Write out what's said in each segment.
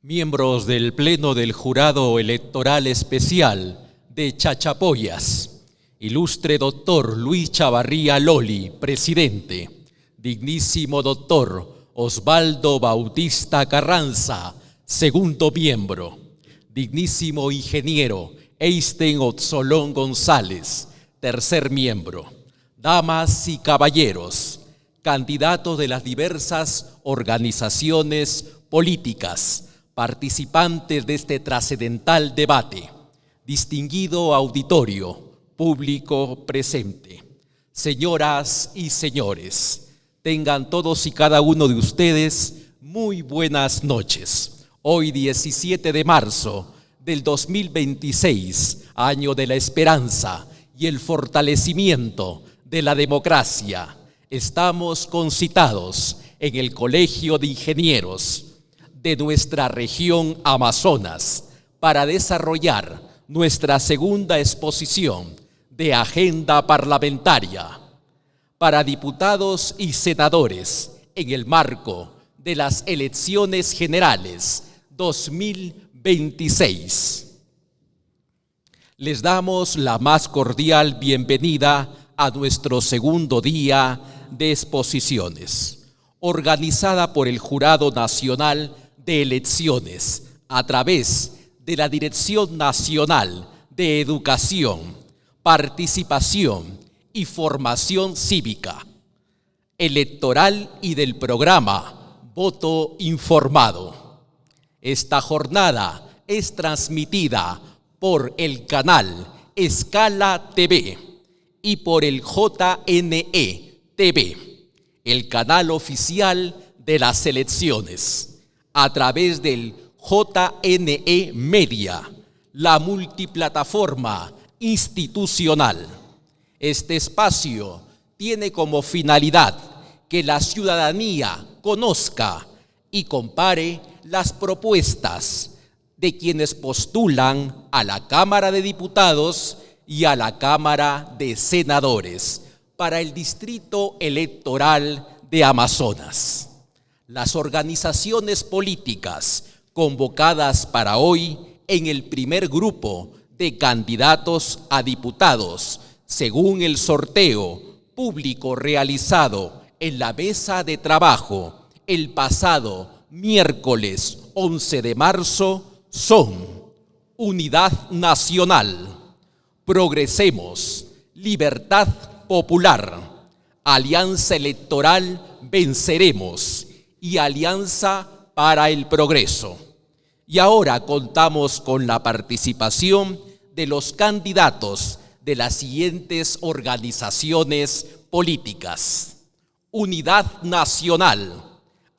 Miembros del Pleno del Jurado Electoral Especial de Chachapoyas, ilustre doctor Luis Chavarría Loli, presidente, dignísimo doctor Osvaldo Bautista Carranza, segundo miembro, dignísimo ingeniero Eisten Otzolón González, tercer miembro, damas y caballeros, candidatos de las diversas organizaciones políticas, participantes de este trascendental debate, distinguido auditorio, público presente, señoras y señores, tengan todos y cada uno de ustedes muy buenas noches. Hoy 17 de marzo del 2026, año de la esperanza y el fortalecimiento de la democracia, estamos concitados en el Colegio de Ingenieros de nuestra región Amazonas para desarrollar nuestra segunda exposición de agenda parlamentaria para diputados y senadores en el marco de las elecciones generales 2026. Les damos la más cordial bienvenida a nuestro segundo día de exposiciones, organizada por el Jurado Nacional de Elecciones a través de la Dirección Nacional de Educación, Participación y Formación Cívica Electoral y del programa Voto Informado. Esta jornada es transmitida por el canal Escala TV y por el JNE TV, el canal oficial de las elecciones, a través del JNE Media, la multiplataforma institucional. Este espacio tiene como finalidad que la ciudadanía conozca y compare las propuestas de quienes postulan a la Cámara de Diputados y a la Cámara de Senadores para el Distrito Electoral de Amazonas. Las organizaciones políticas convocadas para hoy en el primer grupo de candidatos a diputados, según el sorteo público realizado en la mesa de trabajo el pasado miércoles 11 de marzo, son Unidad Nacional, Progresemos, Libertad Popular, Alianza Electoral Venceremos y Alianza para el Progreso. Y ahora contamos con la participación de los candidatos de las siguientes organizaciones políticas: Unidad Nacional,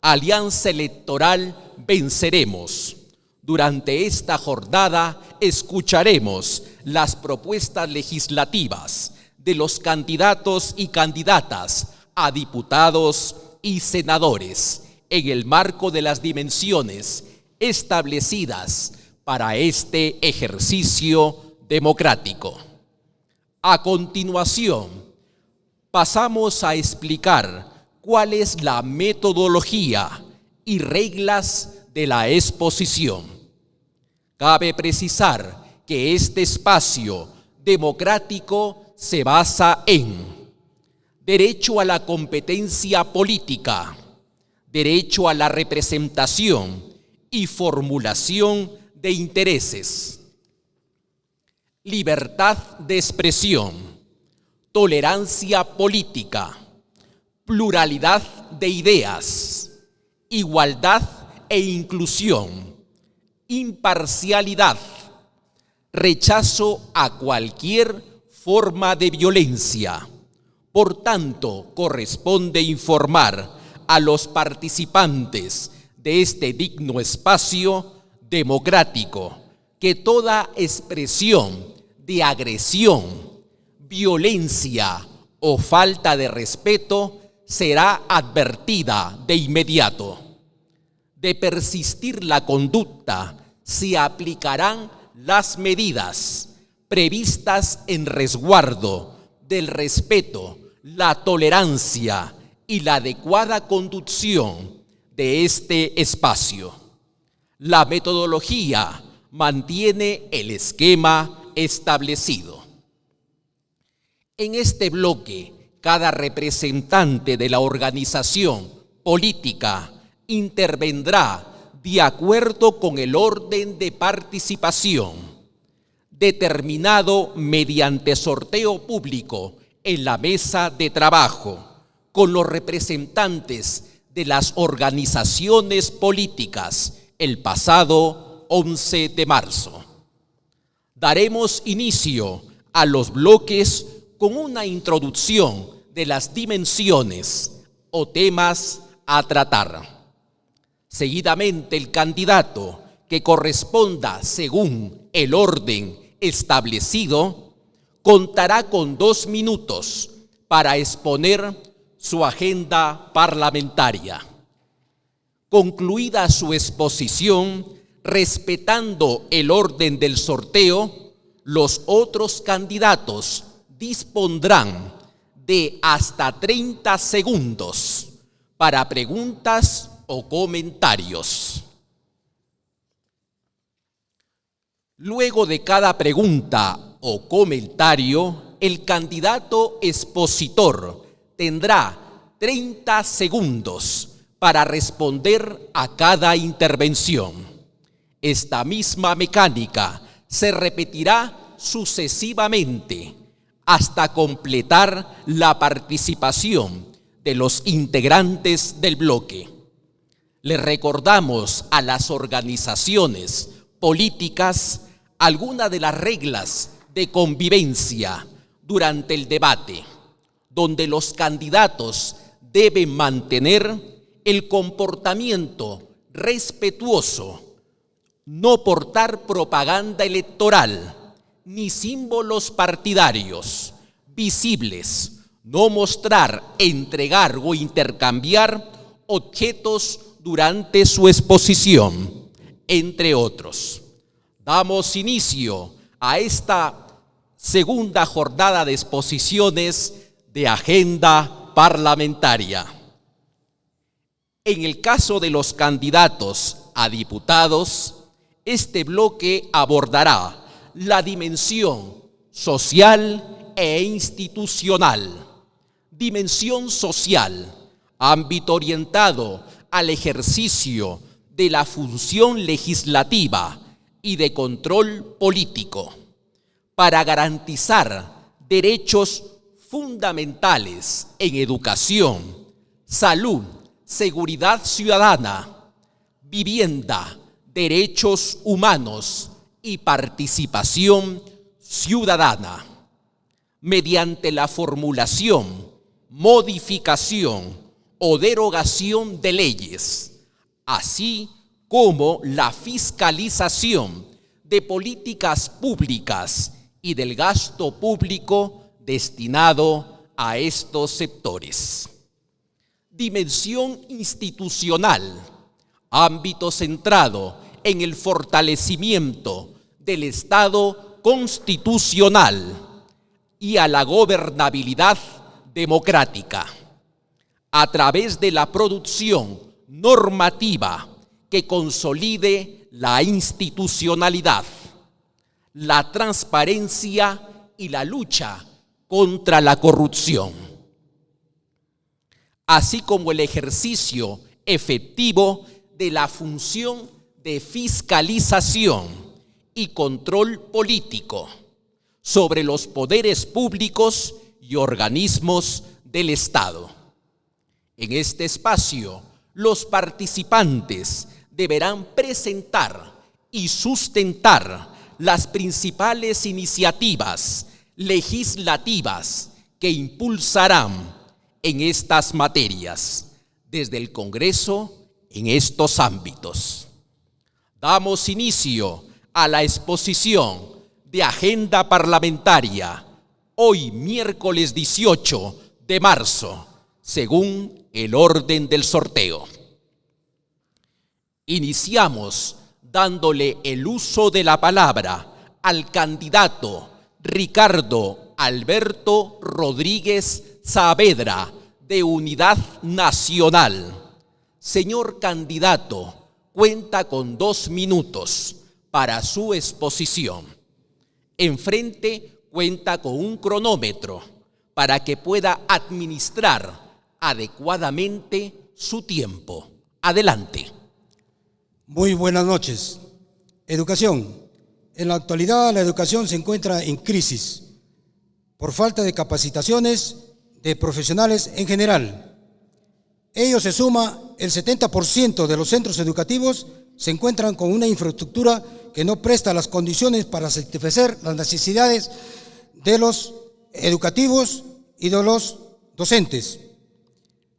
Alianza Electoral Venceremos. Durante esta jornada escucharemos las propuestas legislativas de los candidatos y candidatas a diputados y senadores en el marco de las dimensiones establecidas para este ejercicio democrático. A continuación, pasamos a explicar cuál es la metodología y reglas de la exposición. Cabe precisar que este espacio democrático se basa en derecho a la competencia política, derecho a la representación y formulación de intereses, libertad de expresión, tolerancia política, pluralidad de ideas, igualdad e inclusión, imparcialidad, rechazo a cualquier forma de violencia. Por tanto, corresponde informar a los participantes de este digno espacio democrático que toda expresión de agresión, violencia o falta de respeto será advertida de inmediato. De persistir la conducta, se aplicarán las medidas previstas en resguardo del respeto, la tolerancia y la adecuada conducción de este espacio. La metodología mantiene el esquema establecido. En este bloque, cada representante de la organización política intervendrá de acuerdo con el orden de participación, determinado mediante sorteo público en la mesa de trabajo, con los representantes de las organizaciones políticas el pasado 11 de marzo. Daremos inicio a los bloques con una introducción de las dimensiones o temas a tratar. Seguidamente, el candidato que corresponda según el orden establecido contará con 2 minutos para exponer su agenda parlamentaria. Concluida su exposición, respetando el orden del sorteo, los otros candidatos dispondrán de hasta 30 segundos para preguntas o comentarios. Luego de cada pregunta o comentario, el candidato expositor tendrá 30 segundos para responder a cada intervención. Esta misma mecánica se repetirá sucesivamente hasta completar la participación de los integrantes del bloque. Le recordamos a las organizaciones políticas algunas de las reglas de convivencia durante el debate, donde los candidatos deben mantener el comportamiento respetuoso, no portar propaganda electoral ni símbolos partidarios visibles, no mostrar, entregar o intercambiar objetos durante su exposición, entre otros. Damos inicio a esta segunda jornada de exposiciones de agenda parlamentaria. En el caso de los candidatos a diputados, este bloque abordará la dimensión social e institucional. Dimensión social, ámbito orientado al ejercicio de la función legislativa y de control político, para garantizar derechos fundamentales en educación, salud, seguridad ciudadana, vivienda, derechos humanos y participación ciudadana, mediante la formulación, modificación o derogación de leyes, así como la fiscalización de políticas públicas y del gasto público destinado a estos sectores. Dimensión institucional, ámbito centrado en el fortalecimiento del Estado constitucional y a la gobernabilidad democrática, a través de la producción normativa que consolide la institucionalidad, la transparencia y la lucha contra la corrupción, así como el ejercicio efectivo de la función de fiscalización y control político sobre los poderes públicos y organismos del Estado. En este espacio, los participantes deberán presentar y sustentar las principales iniciativas legislativas que impulsarán en estas materias desde el Congreso en estos ámbitos. Damos inicio a la exposición de agenda parlamentaria hoy miércoles 18 de marzo, según el orden del sorteo. Iniciamos dándole el uso de la palabra al candidato Ricardo Alberto Rodríguez Saavedra, de Unidad Nacional. Señor candidato, cuenta con 2 minutos para su exposición. Enfrente cuenta con un cronómetro para que pueda administrar adecuadamente su tiempo. Adelante. Muy buenas noches. Educación. En la actualidad la educación se encuentra en crisis por falta de capacitaciones de profesionales en general. Ello se suma el 70% de los centros educativos se encuentran con una infraestructura que no presta las condiciones para satisfacer las necesidades de los educativos y de los docentes.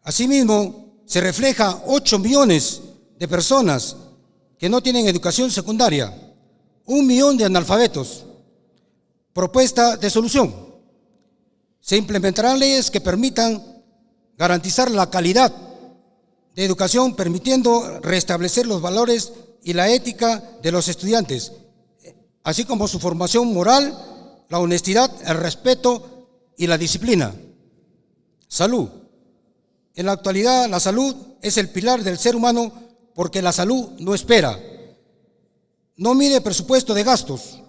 Asimismo, se refleja 8 millones de personas que no tienen educación secundaria, 1 millón de analfabetos. Propuesta de solución. Se implementarán leyes que permitan garantizar la calidad de educación, permitiendo restablecer los valores y la ética de los estudiantes, así como su formación moral, la honestidad, el respeto y la disciplina. Salud. En la actualidad, la salud es el pilar del ser humano porque la salud no espera. No mide presupuesto de gastos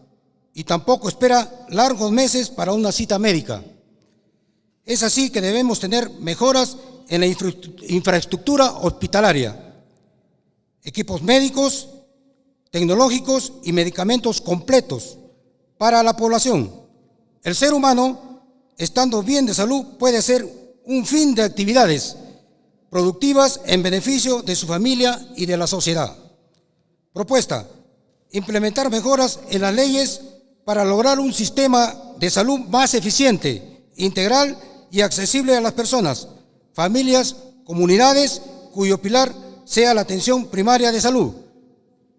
y tampoco espera largos meses para una cita médica. Es así que debemos tener mejoras en la infraestructura hospitalaria, equipos médicos, tecnológicos y medicamentos completos para la población. El ser humano, estando bien de salud, puede ser un fin de actividades productivas en beneficio de su familia y de la sociedad. Propuesta: implementar mejoras en las leyes para lograr un sistema de salud más eficiente, integral y accesible a las personas, familias, comunidades, cuyo pilar sea la atención primaria de salud.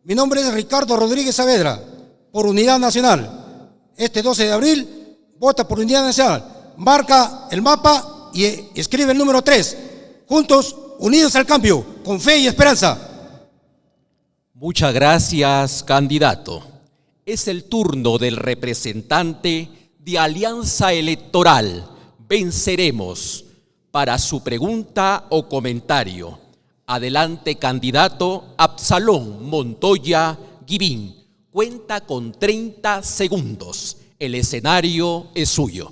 Mi nombre es Ricardo Rodríguez Saavedra, por Unidad Nacional. Este 12 de abril, vota por Unidad Nacional. Marca el mapa y escribe el número 3. Juntos, unidos al cambio, con fe y esperanza. Muchas gracias, candidato. Es el turno del representante de Alianza Electoral Venceremos para su pregunta o comentario. Adelante, candidato Absalón Montoya Guivín. Cuenta con 30 segundos. El escenario es suyo.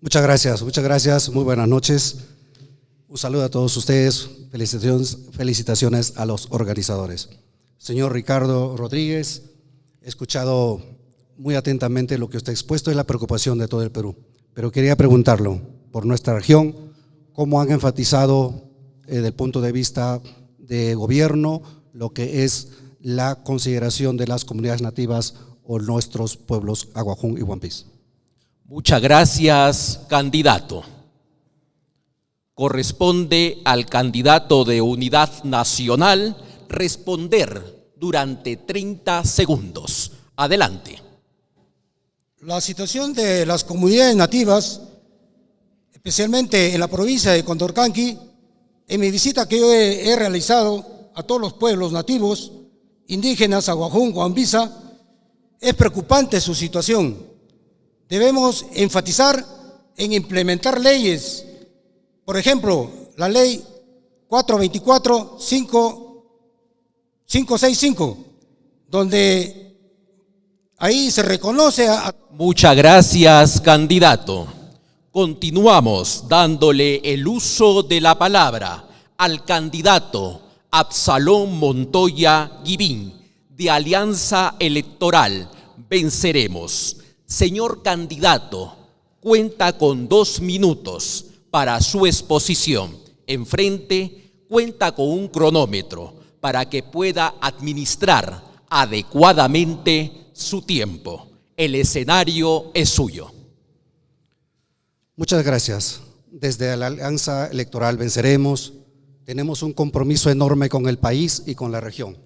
Muchas gracias. Muy buenas noches. Un saludo a todos ustedes. Felicitaciones a los organizadores. Señor Ricardo Rodríguez, he escuchado muy atentamente lo que usted ha expuesto, es la preocupación de todo el Perú. Pero quería preguntarlo, por nuestra región, ¿cómo han enfatizado desde el punto de vista de gobierno lo que es la consideración de las comunidades nativas o nuestros pueblos Aguajún y Huampis? Muchas gracias, candidato. Corresponde al candidato de Unidad Nacional responder durante 30 segundos. Adelante. La situación de las comunidades nativas, especialmente en la provincia de Condorcanqui, en mi visita que yo he realizado a todos los pueblos nativos, indígenas, Aguajún, Huambisa, es preocupante su situación. Debemos enfatizar en implementar leyes. Por ejemplo, la ley 424-565, donde ahí se reconoce a... Muchas gracias, candidato. Continuamos dándole el uso de la palabra al candidato Absalón Montoya Guivín, de Alianza Electoral Venceremos. Señor candidato, cuenta con 2 minutos para su exposición. Enfrente cuenta con un cronómetro para que pueda administrar adecuadamente su tiempo. El escenario es suyo. Muchas gracias. Desde la Alianza Electoral Venceremos tenemos un compromiso enorme con el país y con la región.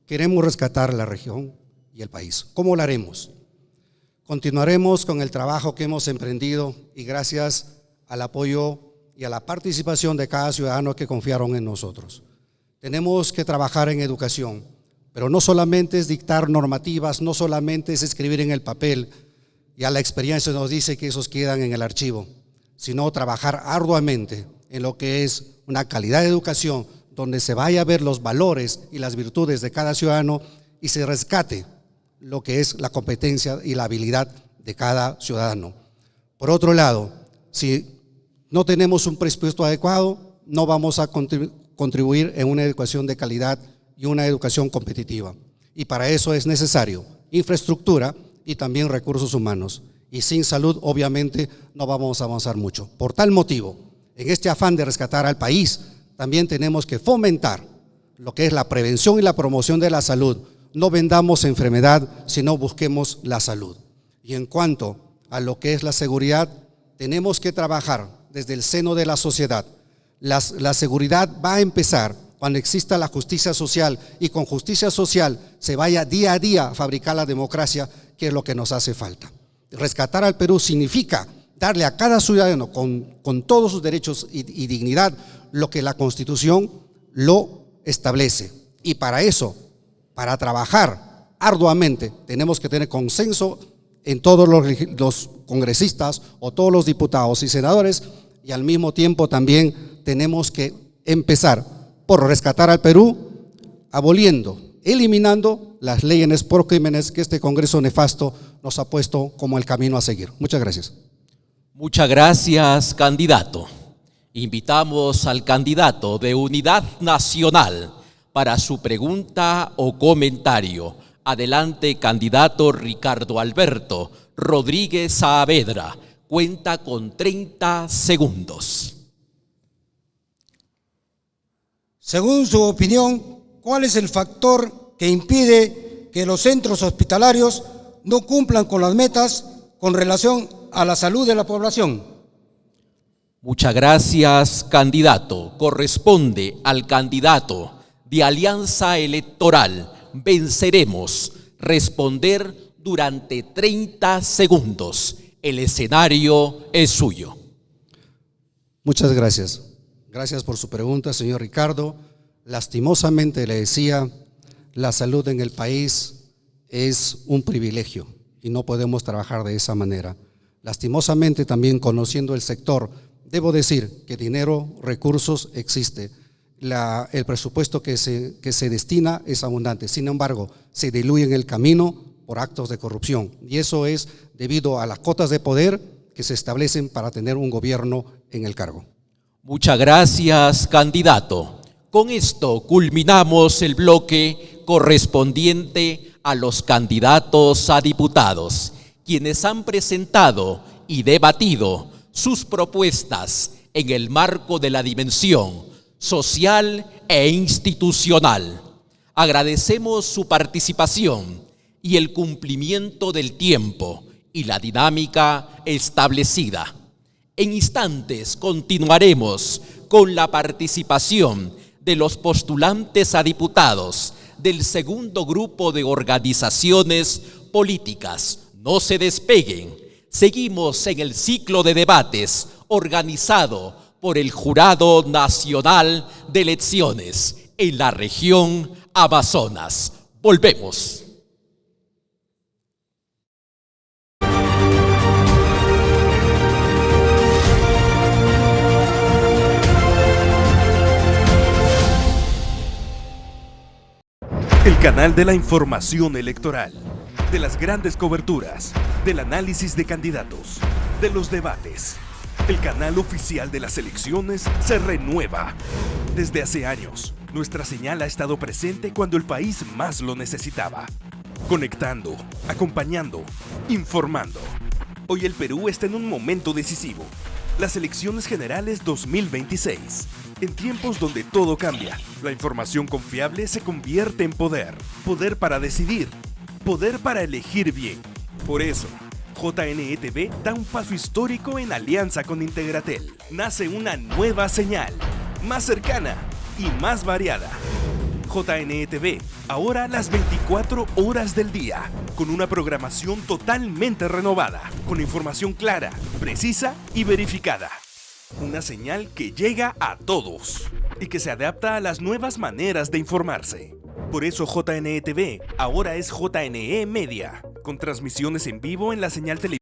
Queremos rescatar la región y el país. ¿Cómo lo haremos? Continuaremos con el trabajo que hemos emprendido y gracias al apoyo y a la participación de cada ciudadano que confiaron en nosotros. Tenemos que trabajar en educación, pero no solamente es dictar normativas, no solamente es escribir en el papel, ya la experiencia nos dice que esos quedan en el archivo, sino trabajar arduamente en lo que es una calidad de educación donde se vaya a ver los valores y las virtudes de cada ciudadano y se rescate lo que es la competencia y la habilidad de cada ciudadano. Por otro lado, si no tenemos un presupuesto adecuado, no vamos a contribuir en una educación de calidad y una educación competitiva. Y para eso es necesario infraestructura y también recursos humanos. Y sin salud, obviamente, no vamos a avanzar mucho. Por tal motivo, en este afán de rescatar al país, también tenemos que fomentar lo que es la prevención y la promoción de la salud. No vendamos enfermedad, sino busquemos la salud. Y en cuanto a lo que es la seguridad, tenemos que trabajar desde el seno de la sociedad. La seguridad va a empezar cuando exista la justicia social, y con justicia social se vaya día a día a fabricar la democracia, que es lo que nos hace falta. Rescatar al Perú significa darle a cada ciudadano con todos sus derechos y dignidad lo que la Constitución lo establece. Y para eso, para trabajar arduamente, tenemos que tener consenso en todos los congresistas o todos los diputados y senadores, y al mismo tiempo también tenemos que empezar por rescatar al Perú, aboliendo, eliminando las leyes por crímenes que este Congreso nefasto nos ha puesto como el camino a seguir. Muchas gracias. Muchas gracias, candidato. Invitamos al candidato de Unidad Nacional para su pregunta o comentario. Adelante, candidato Ricardo Alberto Rodríguez Saavedra. Cuenta con 30 segundos. Según su opinión, ¿cuál es el factor que impide que los centros hospitalarios no cumplan con las metas con relación a la salud de la población? Muchas gracias, candidato. Corresponde al candidato de Alianza Electoral Venceremos responder durante 30 segundos. El escenario es suyo. Muchas gracias. Gracias por su pregunta, señor Ricardo. Lastimosamente le decía, la salud en el país es un privilegio y no podemos trabajar de esa manera. Lastimosamente también, conociendo el sector, debo decir que dinero, recursos existe. El presupuesto que se destina es abundante, sin embargo, se diluye en el camino por actos de corrupción, y eso es debido a las cotas de poder que se establecen para tener un gobierno en el cargo. Muchas gracias, candidato. Con esto culminamos el bloque correspondiente a los candidatos a diputados, quienes han presentado y debatido sus propuestas en el marco de la dimensión social e institucional. Agradecemos su participación y el cumplimiento del tiempo y la dinámica establecida. En instantes continuaremos con la participación de los postulantes a diputados del segundo grupo de organizaciones políticas. No se despeguen. Seguimos en el ciclo de debates organizado por el Jurado Nacional de Elecciones en la región Amazonas. Volvemos. El canal de la información electoral, de las grandes coberturas, del análisis de candidatos, de los debates. El canal oficial de las elecciones se renueva. Desde hace años, nuestra señal ha estado presente cuando el país más lo necesitaba. Conectando, acompañando, informando. Hoy el Perú está en un momento decisivo. Las elecciones generales 2026. En tiempos donde todo cambia, la información confiable se convierte en poder. Poder para decidir. Poder para elegir bien. Por eso, JNE-TV da un paso histórico en alianza con Integratel. Nace una nueva señal, más cercana y más variada. JNE-TV, ahora las 24 horas del día, con una programación totalmente renovada, con información clara, precisa y verificada. Una señal que llega a todos y que se adapta a las nuevas maneras de informarse. Por eso JNE-TV ahora es JNE Media, con transmisiones en vivo en la señal televisiva.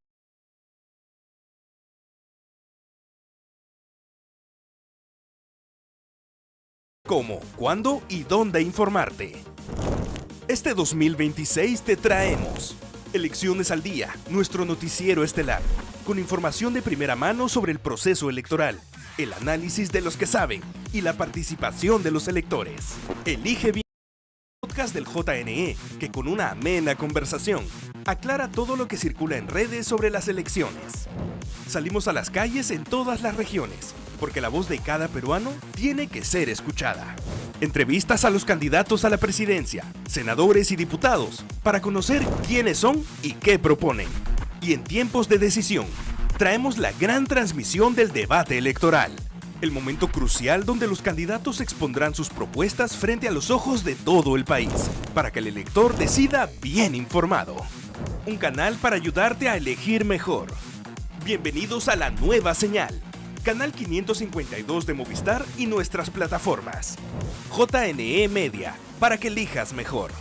cómo, cuándo y dónde informarte. Este 2026 te traemos Elecciones al Día, nuestro noticiero estelar, con información de primera mano sobre el proceso electoral, el análisis de los que saben y la participación de los electores. Elige bien. Podcast del JNE, que con una amena conversación aclara todo lo que circula en redes sobre las elecciones. Salimos a las calles en todas las regiones, porque la voz de cada peruano tiene que ser escuchada. Entrevistas a los candidatos a la presidencia, senadores y diputados, para conocer quiénes son y qué proponen. Y en tiempos de decisión, traemos la gran transmisión del debate electoral. El momento crucial donde los candidatos expondrán sus propuestas frente a los ojos de todo el país, para que el elector decida bien informado. Un canal para ayudarte a elegir mejor. Bienvenidos a la nueva señal. Canal 552 de Movistar y nuestras plataformas. JNE Media, para que elijas mejor.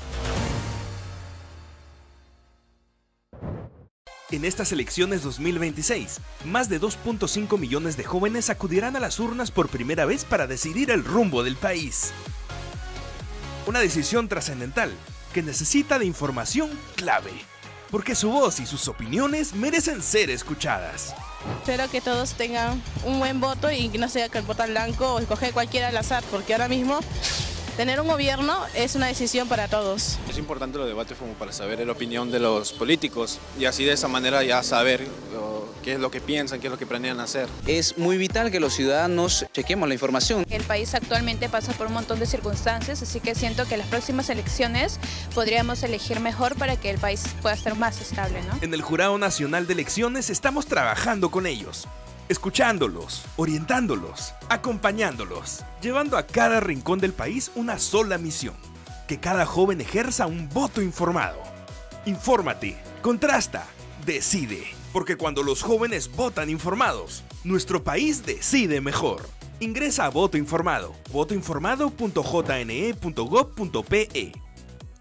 En estas elecciones 2026, más de 2.5 millones de jóvenes acudirán a las urnas por primera vez para decidir el rumbo del país. Una decisión trascendental que necesita de información clave, porque su voz y sus opiniones merecen ser escuchadas. Espero que todos tengan un buen voto y que no sea que el voto blanco o escoger cualquiera al azar, porque ahora mismo tener un gobierno es una decisión para todos. Es importante los debates como para saber la opinión de los políticos y así de esa manera ya saber qué es lo que piensan, qué es lo que planean hacer. Es muy vital que los ciudadanos chequemos la información. El país actualmente pasa por un montón de circunstancias, así que siento que en las próximas elecciones podríamos elegir mejor para que el país pueda estar más estable, ¿no? En el Jurado Nacional de Elecciones estamos trabajando con ellos, escuchándolos, orientándolos, acompañándolos, llevando a cada rincón del país una sola misión: que cada joven ejerza un voto informado. Infórmate, contrasta, decide, porque cuando los jóvenes votan informados, nuestro país decide mejor. Ingresa a Voto Informado, votoinformado.jne.gov.pe.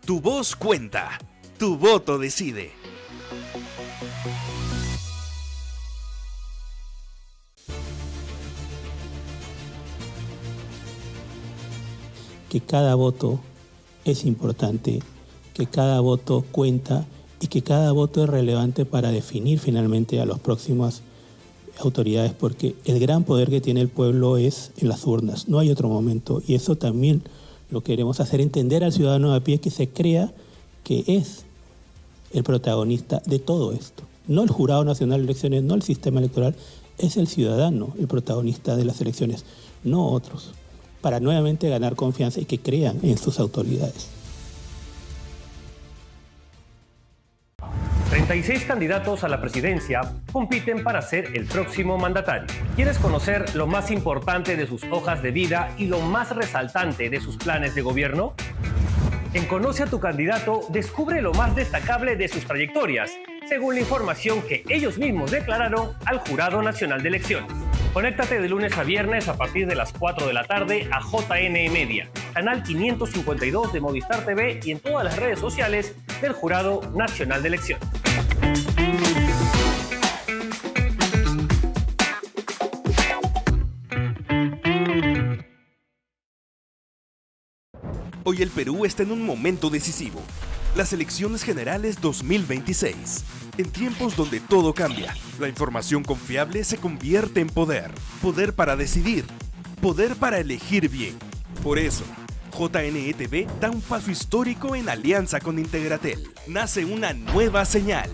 Tu voz cuenta, tu voto decide. Que cada voto es importante, que cada voto cuenta y que cada voto es relevante para definir finalmente a las próximas autoridades, porque el gran poder que tiene el pueblo es en las urnas, no hay otro momento, y eso también lo queremos hacer entender al ciudadano de a pie, que se crea que es el protagonista de todo esto. No el Jurado Nacional de Elecciones, no el sistema electoral, es el ciudadano el protagonista de las elecciones, no otros, para nuevamente ganar confianza y que crean en sus autoridades. 36 candidatos a la presidencia compiten para ser el próximo mandatario. ¿Quieres conocer lo más importante de sus hojas de vida y lo más resaltante de sus planes de gobierno? En Conoce a tu candidato, descubre lo más destacable de sus trayectorias, según la información que ellos mismos declararon al Jurado Nacional de Elecciones. Conéctate de lunes a viernes a partir de las 4 de la tarde a JNE Media, canal 552 de Movistar TV y en todas las redes sociales del Jurado Nacional de Elecciones. Hoy el Perú está en un momento decisivo. Las elecciones generales 2026. En tiempos donde todo cambia, la información confiable se convierte en poder. Poder para decidir. Poder para elegir bien. Por eso, JNE TV da un paso histórico en alianza con Integratel. Nace una nueva señal,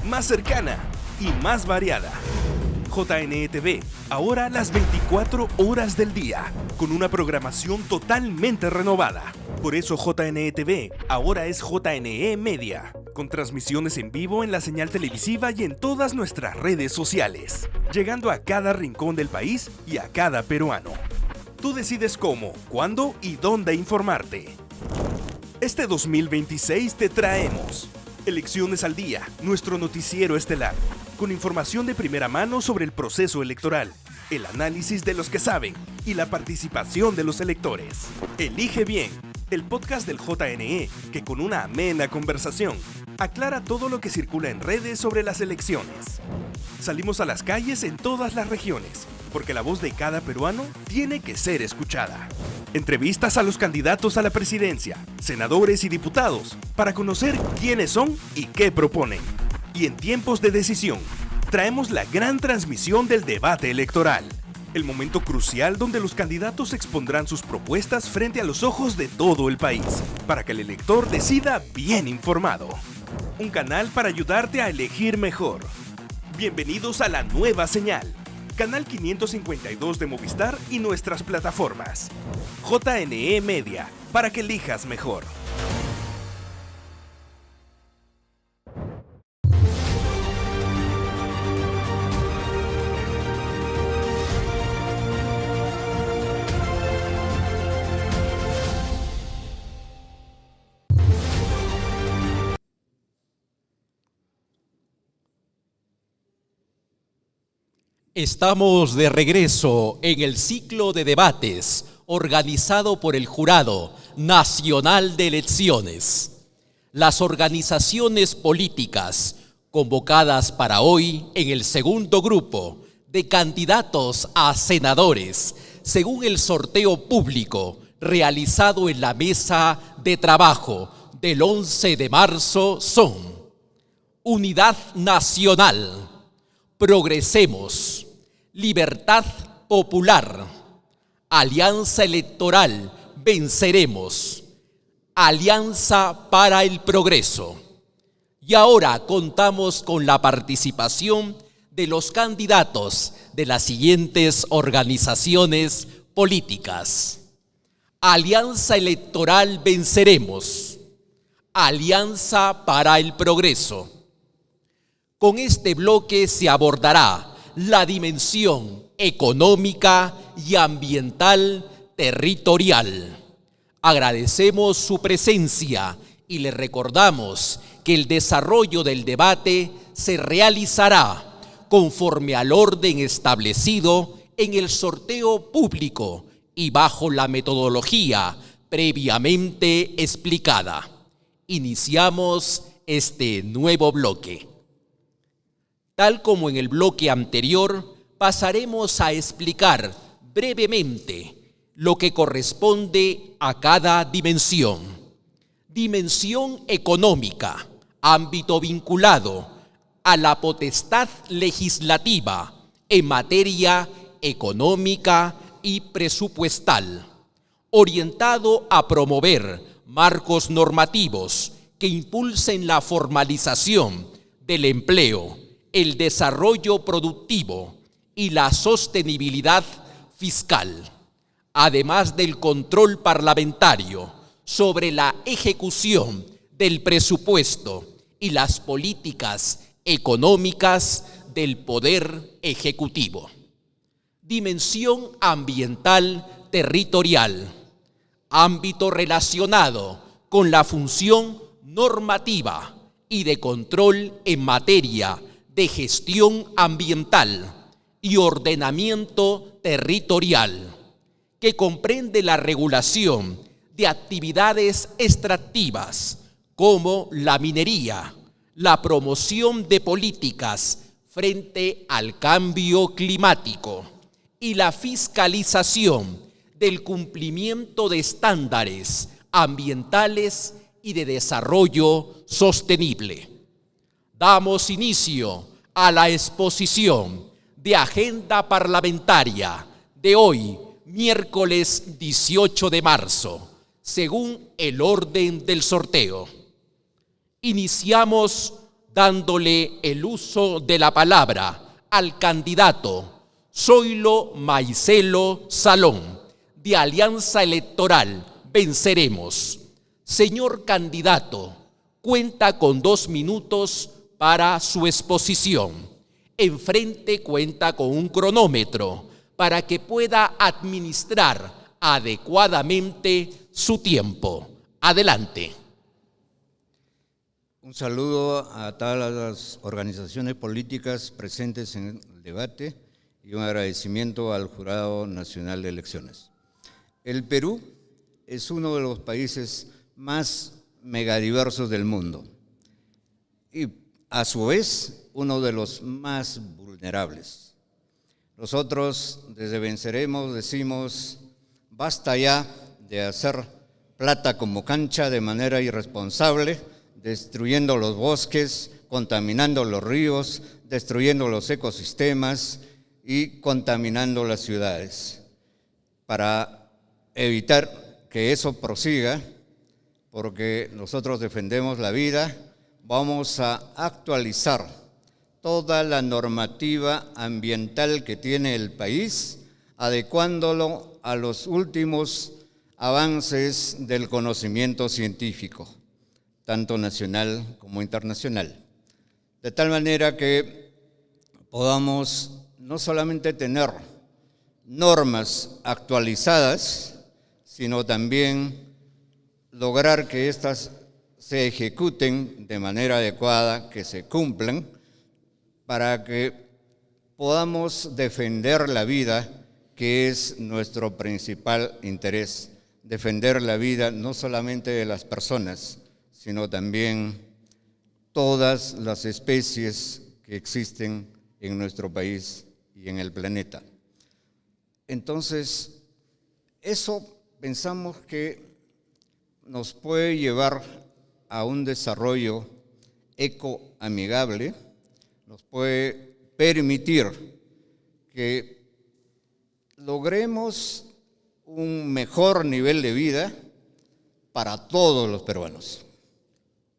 más cercana y más variada. JNE TV, ahora las 24 horas del día, con una programación totalmente renovada. Por eso JNE TV ahora es JNE Media, con transmisiones en vivo en la señal televisiva y en todas nuestras redes sociales, llegando a cada rincón del país y a cada peruano. Tú decides cómo, cuándo y dónde informarte. Este 2026 te traemos Elecciones al Día, nuestro noticiero estelar, con información de primera mano sobre el proceso electoral, el análisis de los que saben y la participación de los electores. Elige bien, el podcast del JNE, que con una amena conversación aclara todo lo que circula en redes sobre las elecciones. Salimos a las calles en todas las regiones, porque la voz de cada peruano tiene que ser escuchada. Entrevistas a los candidatos a la presidencia, senadores y diputados para conocer quiénes son y qué proponen. Y en tiempos de decisión, traemos la gran transmisión del debate electoral. El momento crucial donde los candidatos expondrán sus propuestas frente a los ojos de todo el país, para que el elector decida bien informado. Un canal para ayudarte a elegir mejor. Bienvenidos a la nueva señal. Canal 552 de Movistar y nuestras plataformas. JNE Media, para que elijas mejor. Estamos de regreso en el ciclo de debates organizado por el Jurado Nacional de Elecciones. Las organizaciones políticas convocadas para hoy en el segundo grupo de candidatos a senadores, según el sorteo público realizado en la mesa de trabajo del 11 de marzo son Unidad Nacional, Progresemos, Libertad Popular, Alianza Electoral Venceremos, Alianza para el Progreso. Y ahora contamos con la participación de los candidatos de las siguientes organizaciones políticas: Alianza Electoral Venceremos, Alianza para el Progreso. Con este bloque se abordará la dimensión económica y ambiental territorial. Agradecemos su presencia y le recordamos que el desarrollo del debate se realizará conforme al orden establecido en el sorteo público y bajo la metodología previamente explicada. Iniciamos este nuevo bloque. Tal como en el bloque anterior, pasaremos a explicar brevemente lo que corresponde a cada dimensión. Dimensión económica, ámbito vinculado a la potestad legislativa en materia económica y presupuestal, orientado a promover marcos normativos que impulsen la formalización del empleo, el desarrollo productivo y la sostenibilidad fiscal, además del control parlamentario sobre la ejecución del presupuesto y las políticas económicas del Poder Ejecutivo. Dimensión ambiental territorial, ámbito relacionado con la función normativa y de control en materia de gestión ambiental y ordenamiento territorial, que comprende la regulación de actividades extractivas como la minería, la promoción de políticas frente al cambio climático y la fiscalización del cumplimiento de estándares ambientales y de desarrollo sostenible. Damos inicio a la exposición de agenda parlamentaria de hoy, miércoles 18 de marzo, según el orden del sorteo. Iniciamos dándole el uso de la palabra al candidato Zoilo Maicelo Salón, de Alianza Electoral Venceremos. Señor candidato, cuenta con 2 minutos para su exposición. Enfrente cuenta con un cronómetro para que pueda administrar adecuadamente su tiempo. Adelante. Un saludo a todas las organizaciones políticas presentes en el debate y un agradecimiento al Jurado Nacional de Elecciones. El Perú es uno de los países más megadiversos del mundo y a su vez uno de los más vulnerables. Nosotros desde Venceremos decimos, basta ya de hacer plata como cancha de manera irresponsable, destruyendo los bosques, contaminando los ríos, destruyendo los ecosistemas y contaminando las ciudades. Para evitar que eso prosiga, porque nosotros defendemos la vida, vamos a actualizar toda la normativa ambiental que tiene el país, adecuándolo a los últimos avances del conocimiento científico, tanto nacional como internacional. De tal manera que podamos no solamente tener normas actualizadas, sino también lograr que éstas se ejecuten de manera adecuada, que se cumplan, para que podamos defender la vida, que es nuestro principal interés. Defender la vida no solamente de las personas, sino también todas las especies que existen en nuestro país y en el planeta. Entonces, eso pensamos que nos puede llevar a un desarrollo ecoamigable, nos puede permitir que logremos un mejor nivel de vida para todos los peruanos.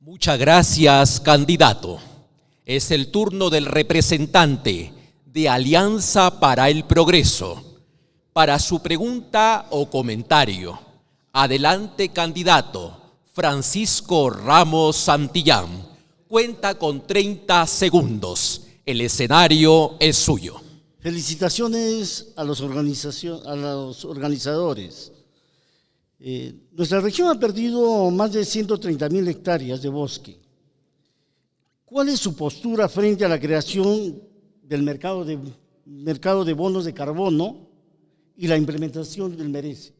Muchas gracias, candidato. Es el turno del representante de Alianza para el Progreso. Para su pregunta o comentario, adelante, candidato Francisco Ramos Santillán. Cuenta con 30 segundos. El escenario es suyo. Felicitaciones a los organizadores. Nuestra región ha perdido más de 130.000 hectáreas de bosque. ¿Cuál es su postura frente a la creación del mercado de bonos de carbono y la implementación del MERECE?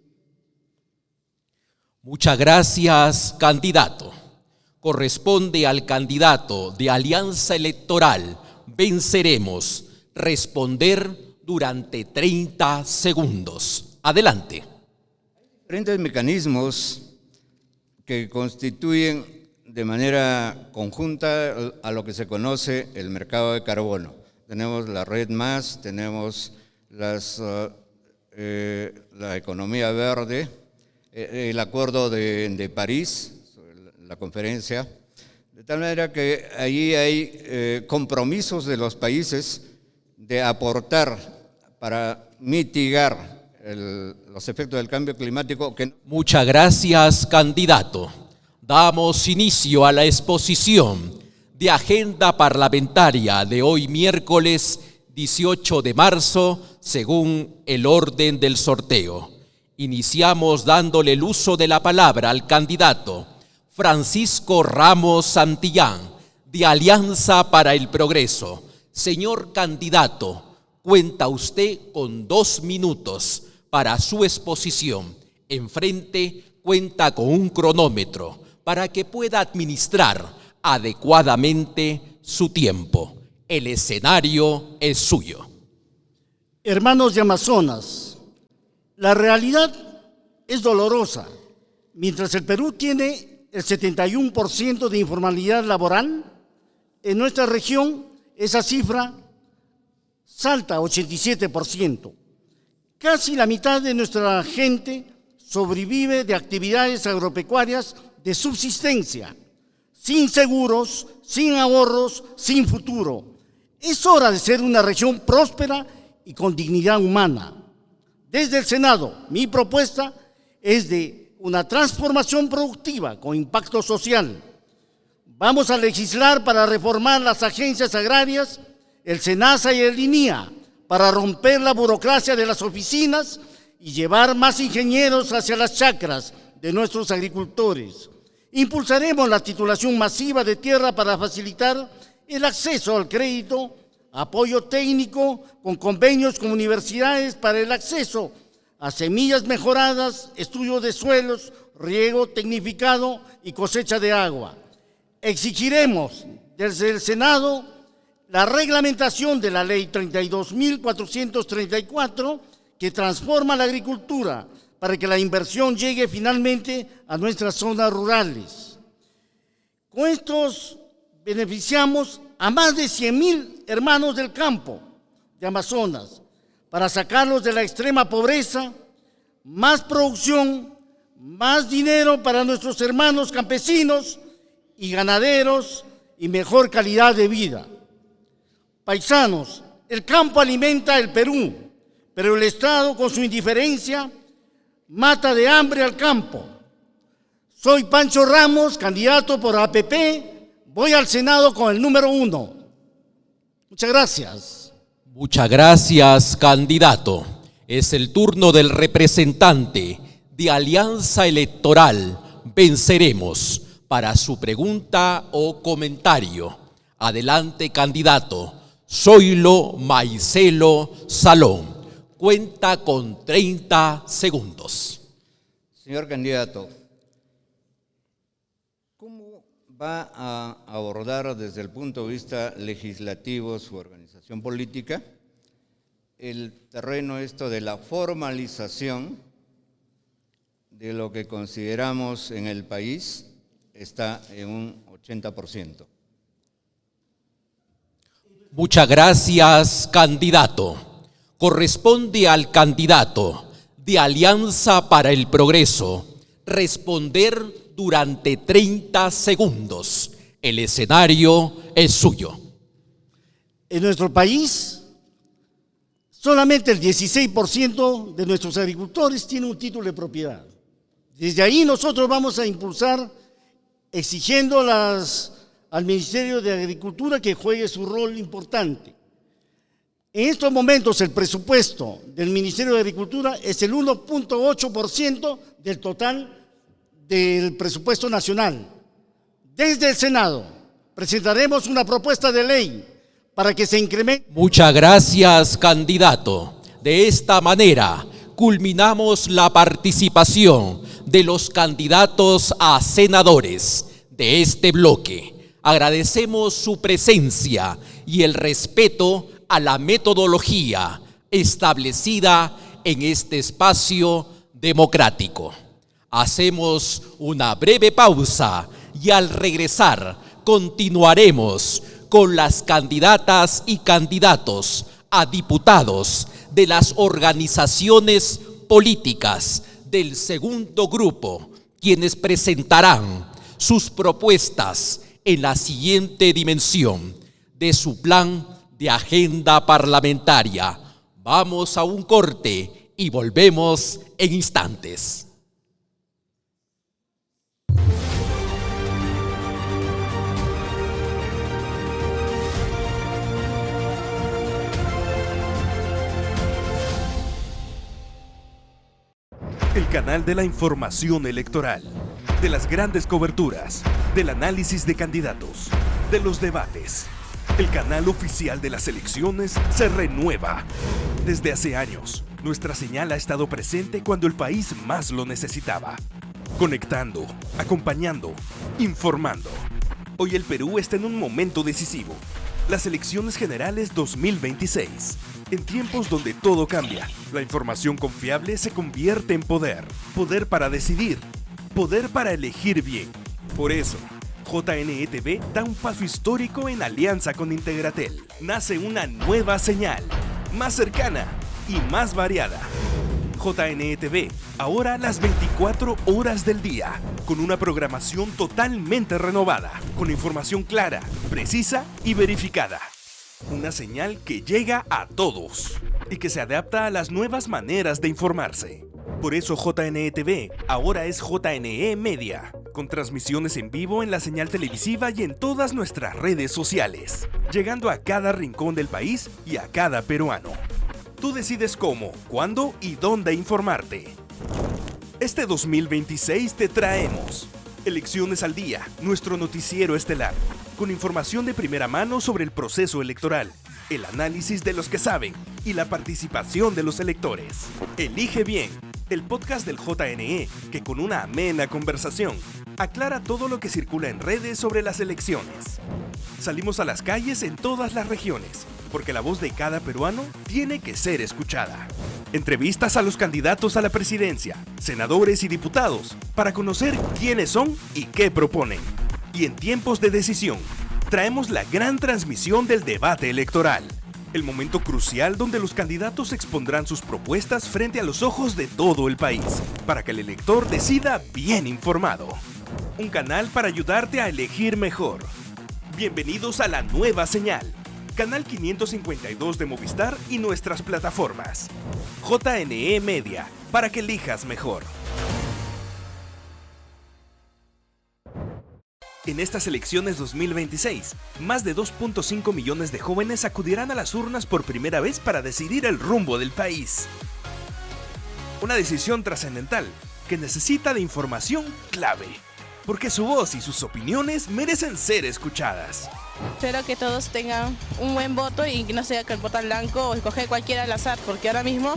Muchas gracias, candidato. Corresponde al candidato de Alianza Electoral Venceremos responder durante 30 segundos. Adelante. Diferentes mecanismos que constituyen de manera conjunta a lo que se conoce el mercado de carbono. Tenemos la Red Más, tenemos la economía verde, el acuerdo de París, la conferencia, de tal manera que allí hay compromisos de los países de aportar para mitigar los efectos del cambio climático. Muchas gracias, candidato. Damos inicio a la exposición de agenda parlamentaria de hoy miércoles 18 de marzo, según el orden del sorteo. Iniciamos dándole el uso de la palabra al candidato Francisco Ramos Santillán, de Alianza para el Progreso. Señor candidato, cuenta usted con 2 minutos para su exposición. Enfrente cuenta con un cronómetro para que pueda administrar adecuadamente su tiempo. El escenario es suyo. Hermanos de Amazonas, la realidad es dolorosa. Mientras el Perú tiene el 71% de informalidad laboral, en nuestra región esa cifra salta a 87%. Casi la mitad de nuestra gente sobrevive de actividades agropecuarias de subsistencia, sin seguros, sin ahorros, sin futuro. Es hora de ser una región próspera y con dignidad humana. Desde el Senado, mi propuesta es de una transformación productiva con impacto social. Vamos a legislar para reformar las agencias agrarias, el SENASA y el INIA, para romper la burocracia de las oficinas y llevar más ingenieros hacia las chacras de nuestros agricultores. Impulsaremos la titulación masiva de tierra para facilitar el acceso al crédito, apoyo técnico con convenios con universidades para el acceso a semillas mejoradas, estudio de suelos, riego tecnificado y cosecha de agua. Exigiremos desde el Senado la reglamentación de la Ley 32.434 que transforma la agricultura para que la inversión llegue finalmente a nuestras zonas rurales. Con estos beneficiamos a más de 100.000 hermanos del campo de Amazonas para sacarlos de la extrema pobreza, más producción, más dinero para nuestros hermanos campesinos y ganaderos y mejor calidad de vida. Paisanos, el campo alimenta el Perú, pero el Estado con su indiferencia mata de hambre al campo. Soy Pancho Ramos, candidato por APP, voy al Senado con el número 1. Muchas gracias. Muchas gracias, candidato. Es el turno del representante de Alianza Electoral Venceremos para su pregunta o comentario. Adelante, candidato. Zoilo Maicelo Salón. Cuenta con 30 segundos. Señor candidato, ¿cómo va a abordar desde el punto de vista legislativo su organización política el terreno de la formalización de lo que consideramos en el país está en un 80%? Muchas gracias, candidato. Corresponde al candidato de Alianza para el Progreso responder durante 30 segundos. El escenario es suyo. En nuestro país, solamente el 16% de nuestros agricultores tiene un título de propiedad. Desde ahí nosotros vamos a impulsar exigiendo al Ministerio de Agricultura que juegue su rol importante. En estos momentos el presupuesto del Ministerio de Agricultura es el 1.8% del total del presupuesto nacional. Desde el Senado presentaremos una propuesta de ley para que se incremente. Muchas gracias, candidato. De esta manera culminamos la participación de los candidatos a senadores de este bloque. Agradecemos su presencia y el respeto a la metodología establecida en este espacio democrático. Hacemos una breve pausa y al regresar continuaremos con las candidatas y candidatos a diputados de las organizaciones políticas del segundo grupo, quienes presentarán sus propuestas en la siguiente dimensión de su plan de agenda parlamentaria. Vamos a un corte y volvemos en instantes. El canal de la información electoral, de las grandes coberturas, del análisis de candidatos, de los debates. El canal oficial de las elecciones se renueva. Desde hace años, nuestra señal ha estado presente cuando el país más lo necesitaba. Conectando, acompañando, informando. Hoy el Perú está en un momento decisivo. Las elecciones generales 2026. En tiempos donde todo cambia, la información confiable se convierte en poder. Poder para decidir. Poder para elegir bien. Por eso, JNE-TV da un paso histórico en alianza con Integratel. Nace una nueva señal, más cercana y más variada. JNE-TV, ahora las 24 horas del día, con una programación totalmente renovada, con información clara, precisa y verificada. Una señal que llega a todos y que se adapta a las nuevas maneras de informarse. Por eso JNE-TV ahora es JNE Media, con transmisiones en vivo en la señal televisiva y en todas nuestras redes sociales, llegando a cada rincón del país y a cada peruano. Tú decides cómo, cuándo y dónde informarte. Este 2026 te traemos Elecciones al Día, nuestro noticiero estelar, con información de primera mano sobre el proceso electoral, el análisis de los que saben y la participación de los electores. Elige bien, el podcast del JNE, que con una amena conversación aclara todo lo que circula en redes sobre las elecciones. Salimos a las calles en todas las regiones porque la voz de cada peruano tiene que ser escuchada. Entrevistas a los candidatos a la presidencia, senadores y diputados, para conocer quiénes son y qué proponen. Y en tiempos de decisión, traemos la gran transmisión del debate electoral, el momento crucial donde los candidatos expondrán sus propuestas frente a los ojos de todo el país, para que el elector decida bien informado. Un canal para ayudarte a elegir mejor. Bienvenidos a la nueva señal. Canal 552 de Movistar y nuestras plataformas. JNE Media, para que elijas mejor. En estas elecciones 2026, más de 2.5 millones de jóvenes acudirán a las urnas por primera vez para decidir el rumbo del país. Una decisión trascendental que necesita de información clave, porque su voz y sus opiniones merecen ser escuchadas. Espero que todos tengan un buen voto y que no sea que el voto blanco o escoger cualquiera al azar, porque ahora mismo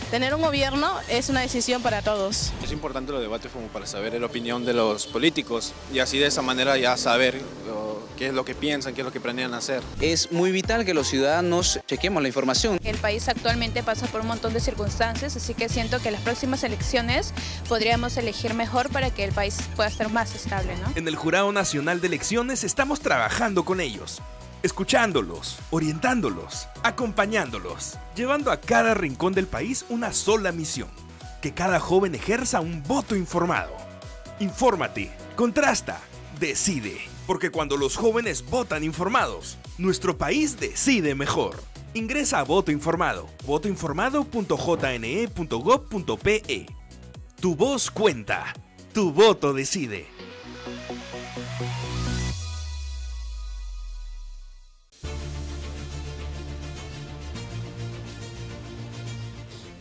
tener un gobierno es una decisión para todos. Es importante los debates como para saber la opinión de los políticos y así de esa manera ya saber qué es lo que piensan, qué es lo que planean hacer. Es muy vital que los ciudadanos chequemos la información. El país actualmente pasa por un montón de circunstancias, así que siento que en las próximas elecciones podríamos elegir mejor para que el país pueda estar más estable, ¿no? En el Jurado Nacional de Elecciones estamos trabajando con ellos, escuchándolos, orientándolos, acompañándolos, llevando a cada rincón del país una sola misión: que cada joven ejerza un voto informado. Infórmate, contrasta, decide, porque cuando los jóvenes votan informados, nuestro país decide mejor. Ingresa a Voto Informado, votoinformado.jne.gov.pe. Tu voz cuenta, tu voto decide.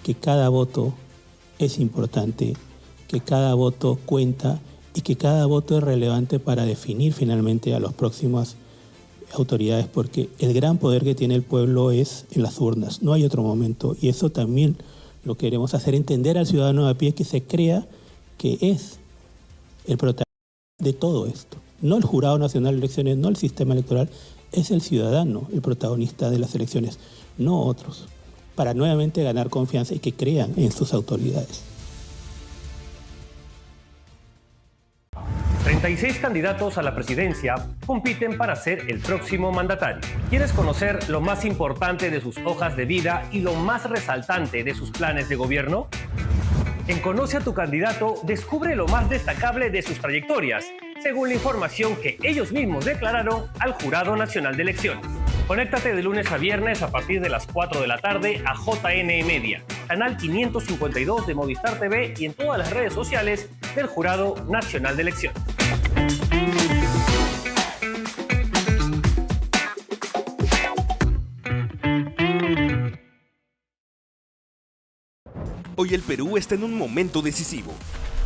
Que cada voto es importante, que cada voto cuenta y que cada voto es relevante para definir finalmente a las próximas autoridades, porque el gran poder que tiene el pueblo es en las urnas, no hay otro momento, y eso también lo queremos hacer entender al ciudadano de a pie, que se crea que es el protagonista de todo esto, no el Jurado Nacional de Elecciones, no el sistema electoral, es el ciudadano el protagonista de las elecciones, no otros, para nuevamente ganar confianza y que crean en sus autoridades. 36 candidatos a la presidencia compiten para ser el próximo mandatario. ¿Quieres conocer lo más importante de sus hojas de vida y lo más resaltante de sus planes de gobierno? En Conoce a tu candidato, descubre lo más destacable de sus trayectorias, según la información que ellos mismos declararon al Jurado Nacional de Elecciones. Conéctate de lunes a viernes a partir de las 4 de la tarde a JNE Media, canal 552 de Movistar TV y en todas las redes sociales del Jurado Nacional de Elecciones. Hoy el Perú está en un momento decisivo.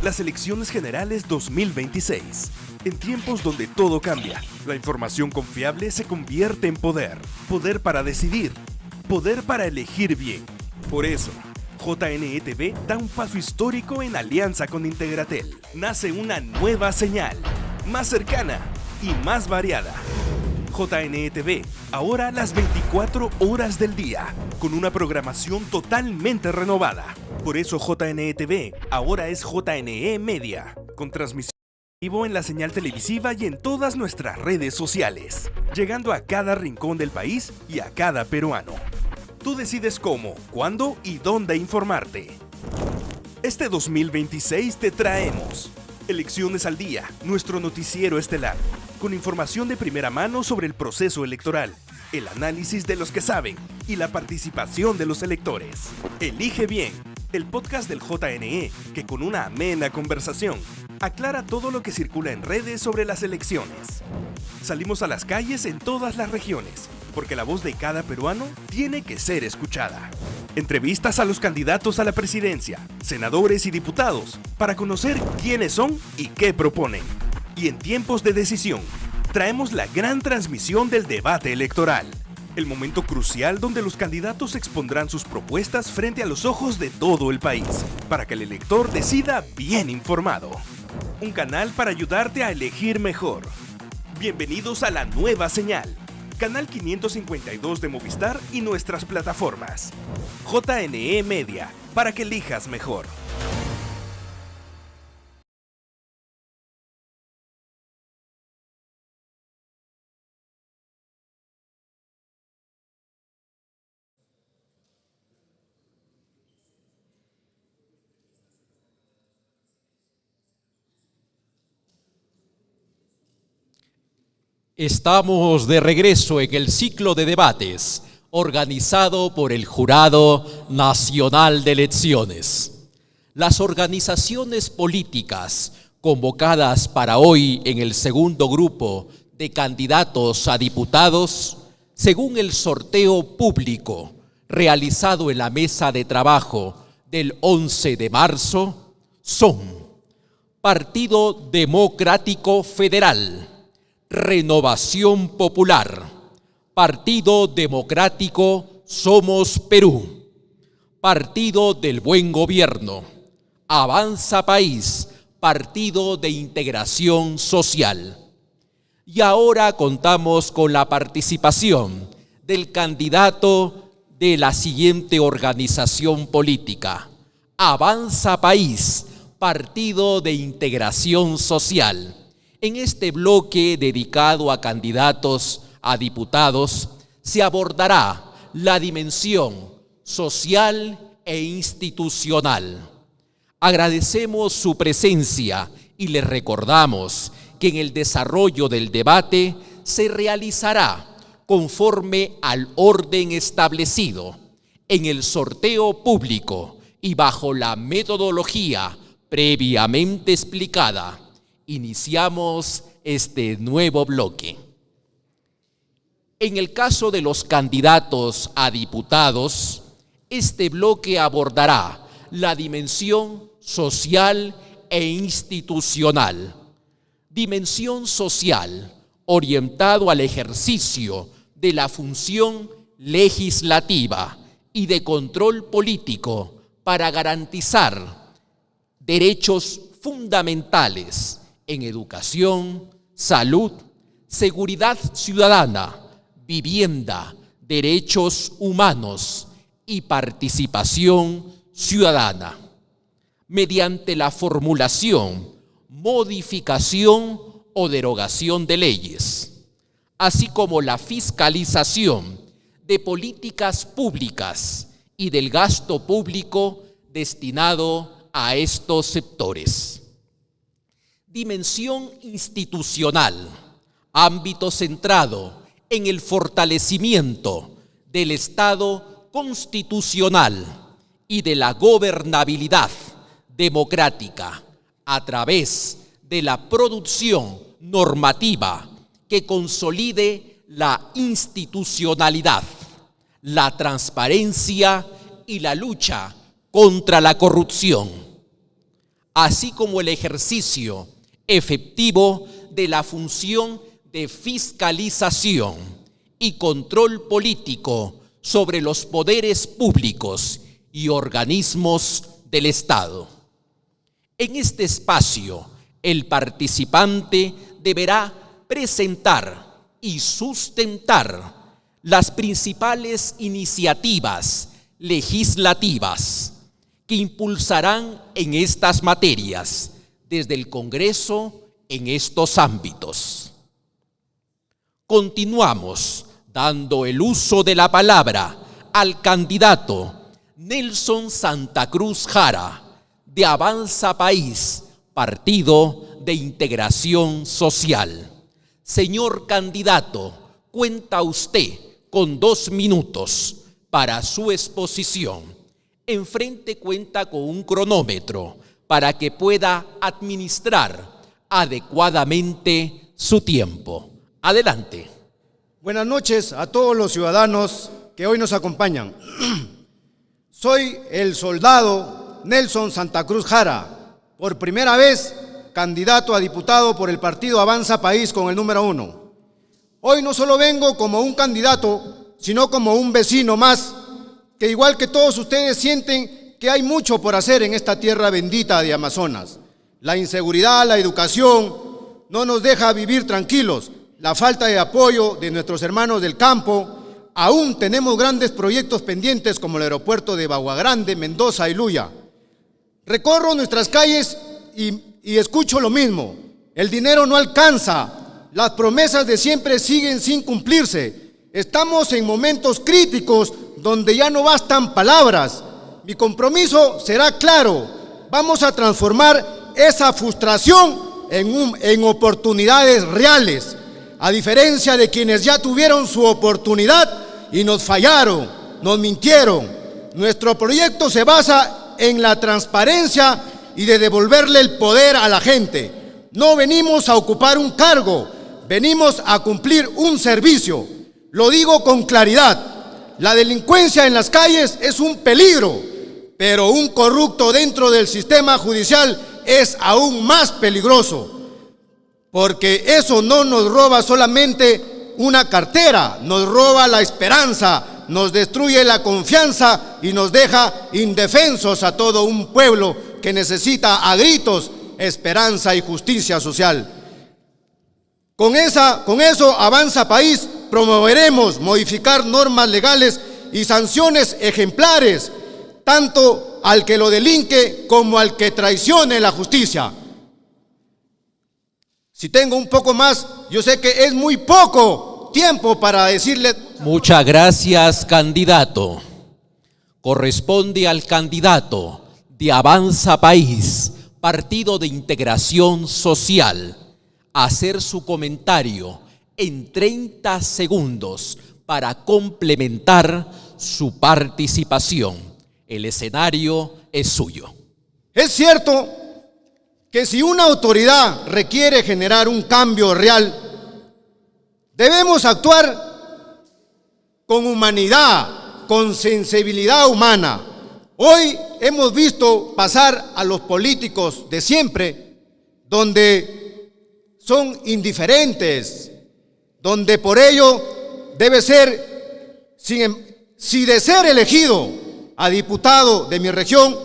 Las elecciones generales 2026. En tiempos donde todo cambia, la información confiable se convierte en poder. Poder para decidir. Poder para elegir bien. Por eso, JNE TV da un paso histórico en alianza con Integratel. Nace una nueva señal, más cercana y más variada. JNE TV, ahora las 24 horas del día, con una programación totalmente renovada. Por eso JNE TV ahora es JNE Media, con transmisión en vivo en la señal televisiva y en todas nuestras redes sociales, llegando a cada rincón del país y a cada peruano. Tú decides cómo, cuándo y dónde informarte. Este 2026 te traemos Elecciones al Día, nuestro noticiero estelar, con información de primera mano sobre el proceso electoral, el análisis de los que saben y la participación de los electores. Elige Bien, el podcast del JNE, que con una amena conversación aclara todo lo que circula en redes sobre las elecciones. Salimos a las calles en todas las regiones, porque la voz de cada peruano tiene que ser escuchada. Entrevistas a los candidatos a la presidencia, senadores y diputados, para conocer quiénes son y qué proponen. Y en tiempos de decisión, traemos la gran transmisión del debate electoral, el momento crucial donde los candidatos expondrán sus propuestas frente a los ojos de todo el país, para que el elector decida bien informado. Un canal para ayudarte a elegir mejor. Bienvenidos a la nueva señal. Canal 552 de Movistar y nuestras plataformas. JNE Media, para que elijas mejor. Estamos de regreso en el ciclo de debates organizado por el Jurado Nacional de Elecciones. Las organizaciones políticas convocadas para hoy en el segundo grupo de candidatos a diputados, según el sorteo público realizado en la mesa de trabajo del 11 de marzo, son Partido Democrático Federal, Renovación Popular, Partido Democrático Somos Perú, Partido del Buen Gobierno, Avanza País, Partido de Integración Social. Y ahora contamos con la participación del candidato de la siguiente organización política: Avanza País, Partido de Integración Social. En este bloque dedicado a candidatos a diputados se abordará la dimensión social e institucional. Agradecemos su presencia y les recordamos que en el desarrollo del debate se realizará conforme al orden establecido en el sorteo público y bajo la metodología previamente explicada. Iniciamos este nuevo bloque. En el caso de los candidatos a diputados, este bloque abordará la dimensión social e institucional. Dimensión social, orientado al ejercicio de la función legislativa y de control político para garantizar derechos fundamentales en educación, salud, seguridad ciudadana, vivienda, derechos humanos y participación ciudadana, mediante la formulación, modificación o derogación de leyes, así como la fiscalización de políticas públicas y del gasto público destinado a estos sectores. Dimensión institucional, ámbito centrado en el fortalecimiento del Estado constitucional y de la gobernabilidad democrática a través de la producción normativa que consolide la institucionalidad, la transparencia y la lucha contra la corrupción, así como el ejercicio efectivo de la función de fiscalización y control político sobre los poderes públicos y organismos del Estado. En este espacio, el participante deberá presentar y sustentar las principales iniciativas legislativas que impulsarán en estas materias desde el Congreso en estos ámbitos. Continuamos dando el uso de la palabra al candidato Nelson Santa Cruz Jara, de Avanza País, Partido de Integración Social. Señor candidato, cuenta usted con 2 minutos para su exposición. Enfrente cuenta con un cronómetro para que pueda administrar adecuadamente su tiempo. Adelante. Buenas noches a todos los ciudadanos que hoy nos acompañan. Soy el soldado Nelson Santa Cruz Jara, por primera vez candidato a diputado por el partido Avanza País con el número 1. Hoy no solo vengo como un candidato, sino como un vecino más, que igual que todos ustedes sienten que hay mucho por hacer en esta tierra bendita de Amazonas. La inseguridad, la educación no nos deja vivir tranquilos la falta de apoyo de nuestros hermanos del campo, aún tenemos grandes proyectos pendientes como el aeropuerto de Bagua Grande, Mendoza y Luya. Recorro nuestras calles y escucho lo mismo. El dinero no alcanza, las promesas de siempre siguen sin cumplirse. Estamos en momentos críticos donde ya no bastan palabras. Mi compromiso será claro. Vamos a transformar esa frustración en oportunidades reales. A diferencia de quienes ya tuvieron su oportunidad y nos fallaron, nos mintieron. Nuestro proyecto se basa en la transparencia y de devolverle el poder a la gente. No venimos a ocupar un cargo, venimos a cumplir un servicio. Lo digo con claridad, la delincuencia en las calles es un peligro, pero un corrupto dentro del sistema judicial es aún más peligroso. Porque eso no nos roba solamente una cartera, nos roba la esperanza, nos destruye la confianza y nos deja indefensos a todo un pueblo que necesita a gritos esperanza y justicia social. Con eso Avanza País promoveremos modificar normas legales y sanciones ejemplares, tanto al que lo delinque como al que traicione la justicia. Si tengo un poco más, yo sé que es muy poco tiempo para decirle... Muchas gracias, candidato. Corresponde al candidato de Avanza País, Partido de Integración Social, hacer su comentario en 30 segundos para complementar su participación. El escenario es suyo. Es cierto que si una autoridad requiere generar un cambio real, debemos actuar con humanidad, con sensibilidad humana. Hoy hemos visto pasar a los políticos de siempre, donde son indiferentes, donde por ello debe ser, si de ser elegido a diputado de mi región,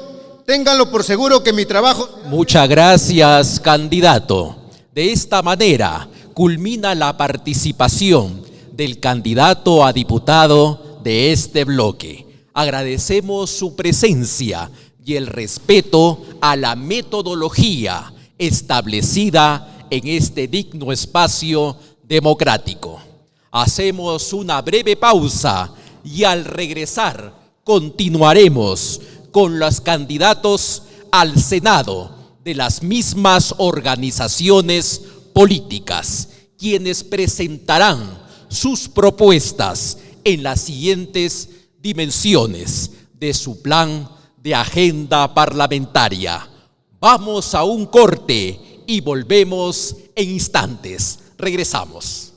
ténganlo por seguro que mi trabajo... Muchas gracias, candidato. De esta manera culmina la participación del candidato a diputado de este bloque. Agradecemos su presencia y el respeto a la metodología establecida en este digno espacio democrático. Hacemos una breve pausa y al regresar continuaremos con los candidatos al Senado de las mismas organizaciones políticas, quienes presentarán sus propuestas en las siguientes dimensiones de su plan de agenda parlamentaria. Vamos a un corte y volvemos en instantes. Regresamos.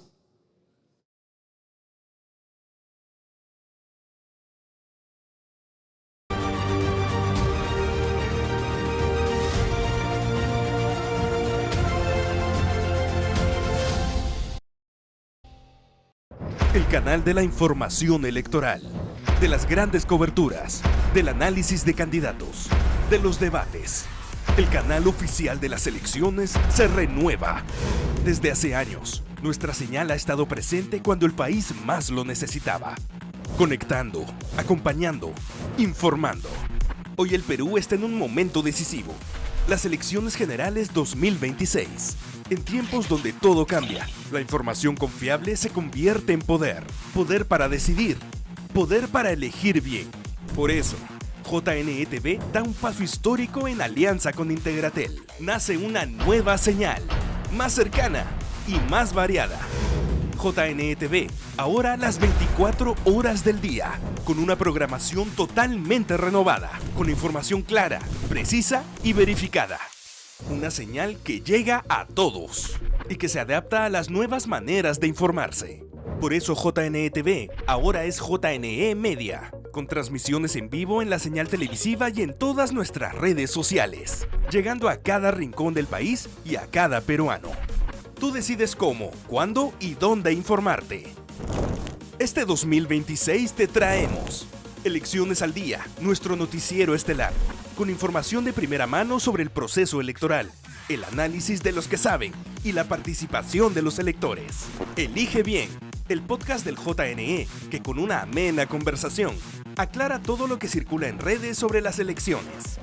El canal de la información electoral, de las grandes coberturas, del análisis de candidatos, de los debates. El canal oficial de las elecciones se renueva. Desde hace años, nuestra señal ha estado presente cuando el país más lo necesitaba. Conectando, acompañando, informando. Hoy el Perú está en un momento decisivo. Las elecciones generales 2026. En tiempos donde todo cambia, la información confiable se convierte en poder. Poder para decidir, poder para elegir bien. Por eso, JNE-TV da un paso histórico en alianza con Integratel. Nace una nueva señal, más cercana y más variada. JNE-TV, ahora las 24 horas del día, con una programación totalmente renovada, con información clara, precisa y verificada. Una señal que llega a todos y que se adapta a las nuevas maneras de informarse. Por eso JNE-TV ahora es JNE Media, con transmisiones en vivo en la señal televisiva y en todas nuestras redes sociales, llegando a cada rincón del país y a cada peruano. Tú decides cómo, cuándo y dónde informarte. Este 2026 te traemos Elecciones al Día, nuestro noticiero estelar, con información de primera mano sobre el proceso electoral, el análisis de los que saben y la participación de los electores. Elige bien, el podcast del JNE, que con una amena conversación aclara todo lo que circula en redes sobre las elecciones.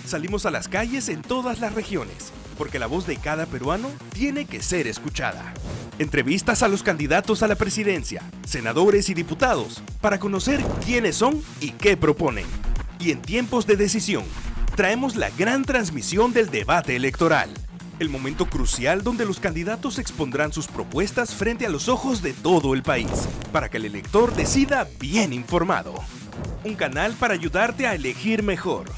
Salimos a las calles en todas las regiones, porque la voz de cada peruano tiene que ser escuchada. Entrevistas a los candidatos a la presidencia, senadores y diputados, para conocer quiénes son y qué proponen. Y en tiempos de decisión, traemos la gran transmisión del debate electoral. El momento crucial donde los candidatos expondrán sus propuestas frente a los ojos de todo el país, para que el elector decida bien informado. Un canal para ayudarte a elegir mejor.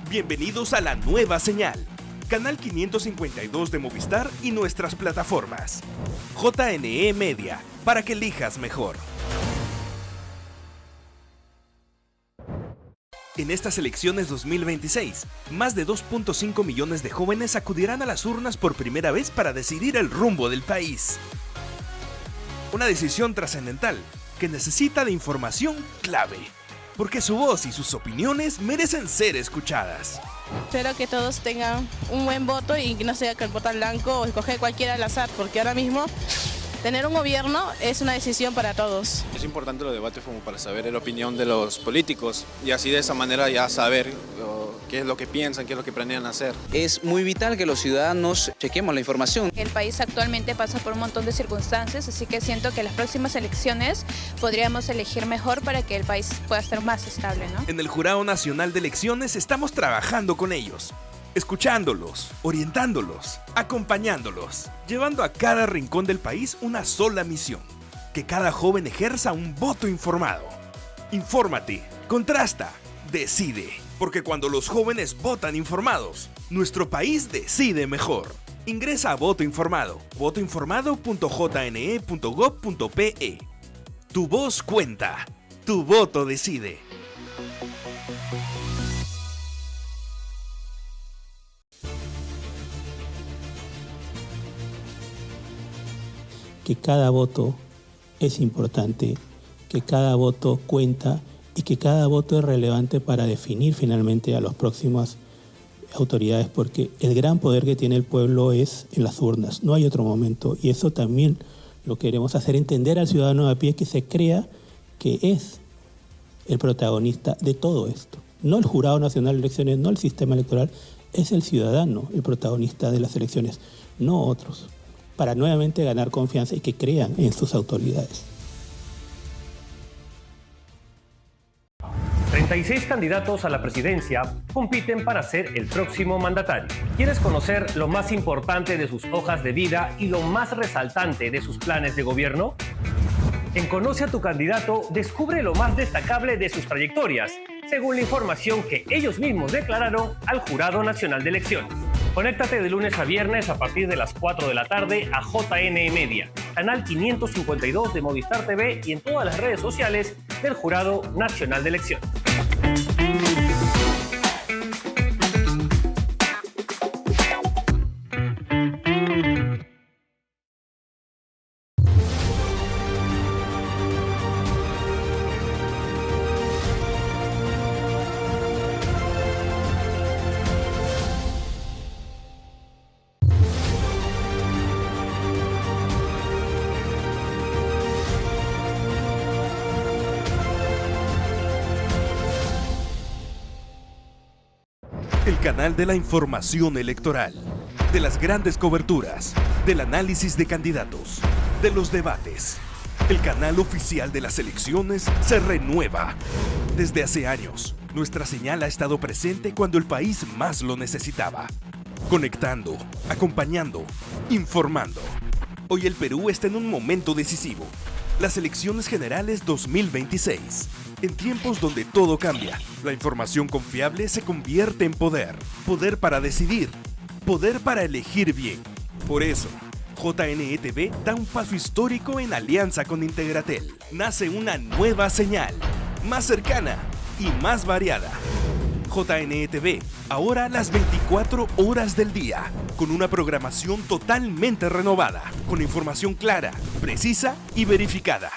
Bienvenidos a la nueva señal. Canal 552 de Movistar y nuestras plataformas. JNE Media, para que elijas mejor. En estas elecciones 2026, más de 2.5 millones de jóvenes acudirán a las urnas por primera vez para decidir el rumbo del país. Una decisión trascendental que necesita de información clave, porque su voz y sus opiniones merecen ser escuchadas. Espero que todos tengan un buen voto y que no sea que el voto al blanco o escoger cualquiera al azar, porque ahora mismo tener un gobierno es una decisión para todos. Es importante los debates como para saber la opinión de los políticos y así de esa manera ya saber qué es lo que piensan, qué es lo que planean hacer. Es muy vital que los ciudadanos chequemos la información. El país actualmente pasa por un montón de circunstancias, así que siento que las próximas elecciones podríamos elegir mejor para que el país pueda estar más estable, ¿no? En el Jurado Nacional de Elecciones estamos trabajando con ellos, escuchándolos, orientándolos, acompañándolos, llevando a cada rincón del país una sola misión: que cada joven ejerza un voto informado. Infórmate, contrasta, decide, porque cuando los jóvenes votan informados, nuestro país decide mejor. Ingresa a Voto Informado, votoinformado.jne.gov.pe. Tu voz cuenta, tu voto decide. Que cada voto es importante, que cada voto cuenta y que cada voto es relevante para definir finalmente a las próximas autoridades, porque el gran poder que tiene el pueblo es en las urnas, no hay otro momento, y eso también lo queremos hacer entender al ciudadano de a pie, que se crea que es el protagonista de todo esto. No el Jurado Nacional de Elecciones, no el sistema electoral, es el ciudadano el protagonista de las elecciones, no otros, para nuevamente ganar confianza y que crean en sus autoridades. 36 candidatos a la presidencia compiten para ser el próximo mandatario. ¿Quieres conocer lo más importante de sus hojas de vida y lo más resaltante de sus planes de gobierno? En Conoce a tu candidato, descubre lo más destacable de sus trayectorias, según la información que ellos mismos declararon al Jurado Nacional de Elecciones. Conéctate de lunes a viernes a partir de las 4 de la tarde a JNE Media, canal 552 de Movistar TV y en todas las redes sociales del Jurado Nacional de Elecciones. El canal de la información electoral, de las grandes coberturas, del análisis de candidatos, de los debates. El canal oficial de las elecciones se renueva. Desde hace años, nuestra señal ha estado presente cuando el país más lo necesitaba. Conectando, acompañando, informando. Hoy el Perú está en un momento decisivo. Las elecciones generales 2026. En tiempos donde todo cambia, la información confiable se convierte en poder. Poder para decidir. Poder para elegir bien. Por eso, JNE TV da un paso histórico en alianza con Integratel. Nace una nueva señal, más cercana y más variada. JNE TV, ahora las 24 horas del día, con una programación totalmente renovada, con información clara, precisa y verificada.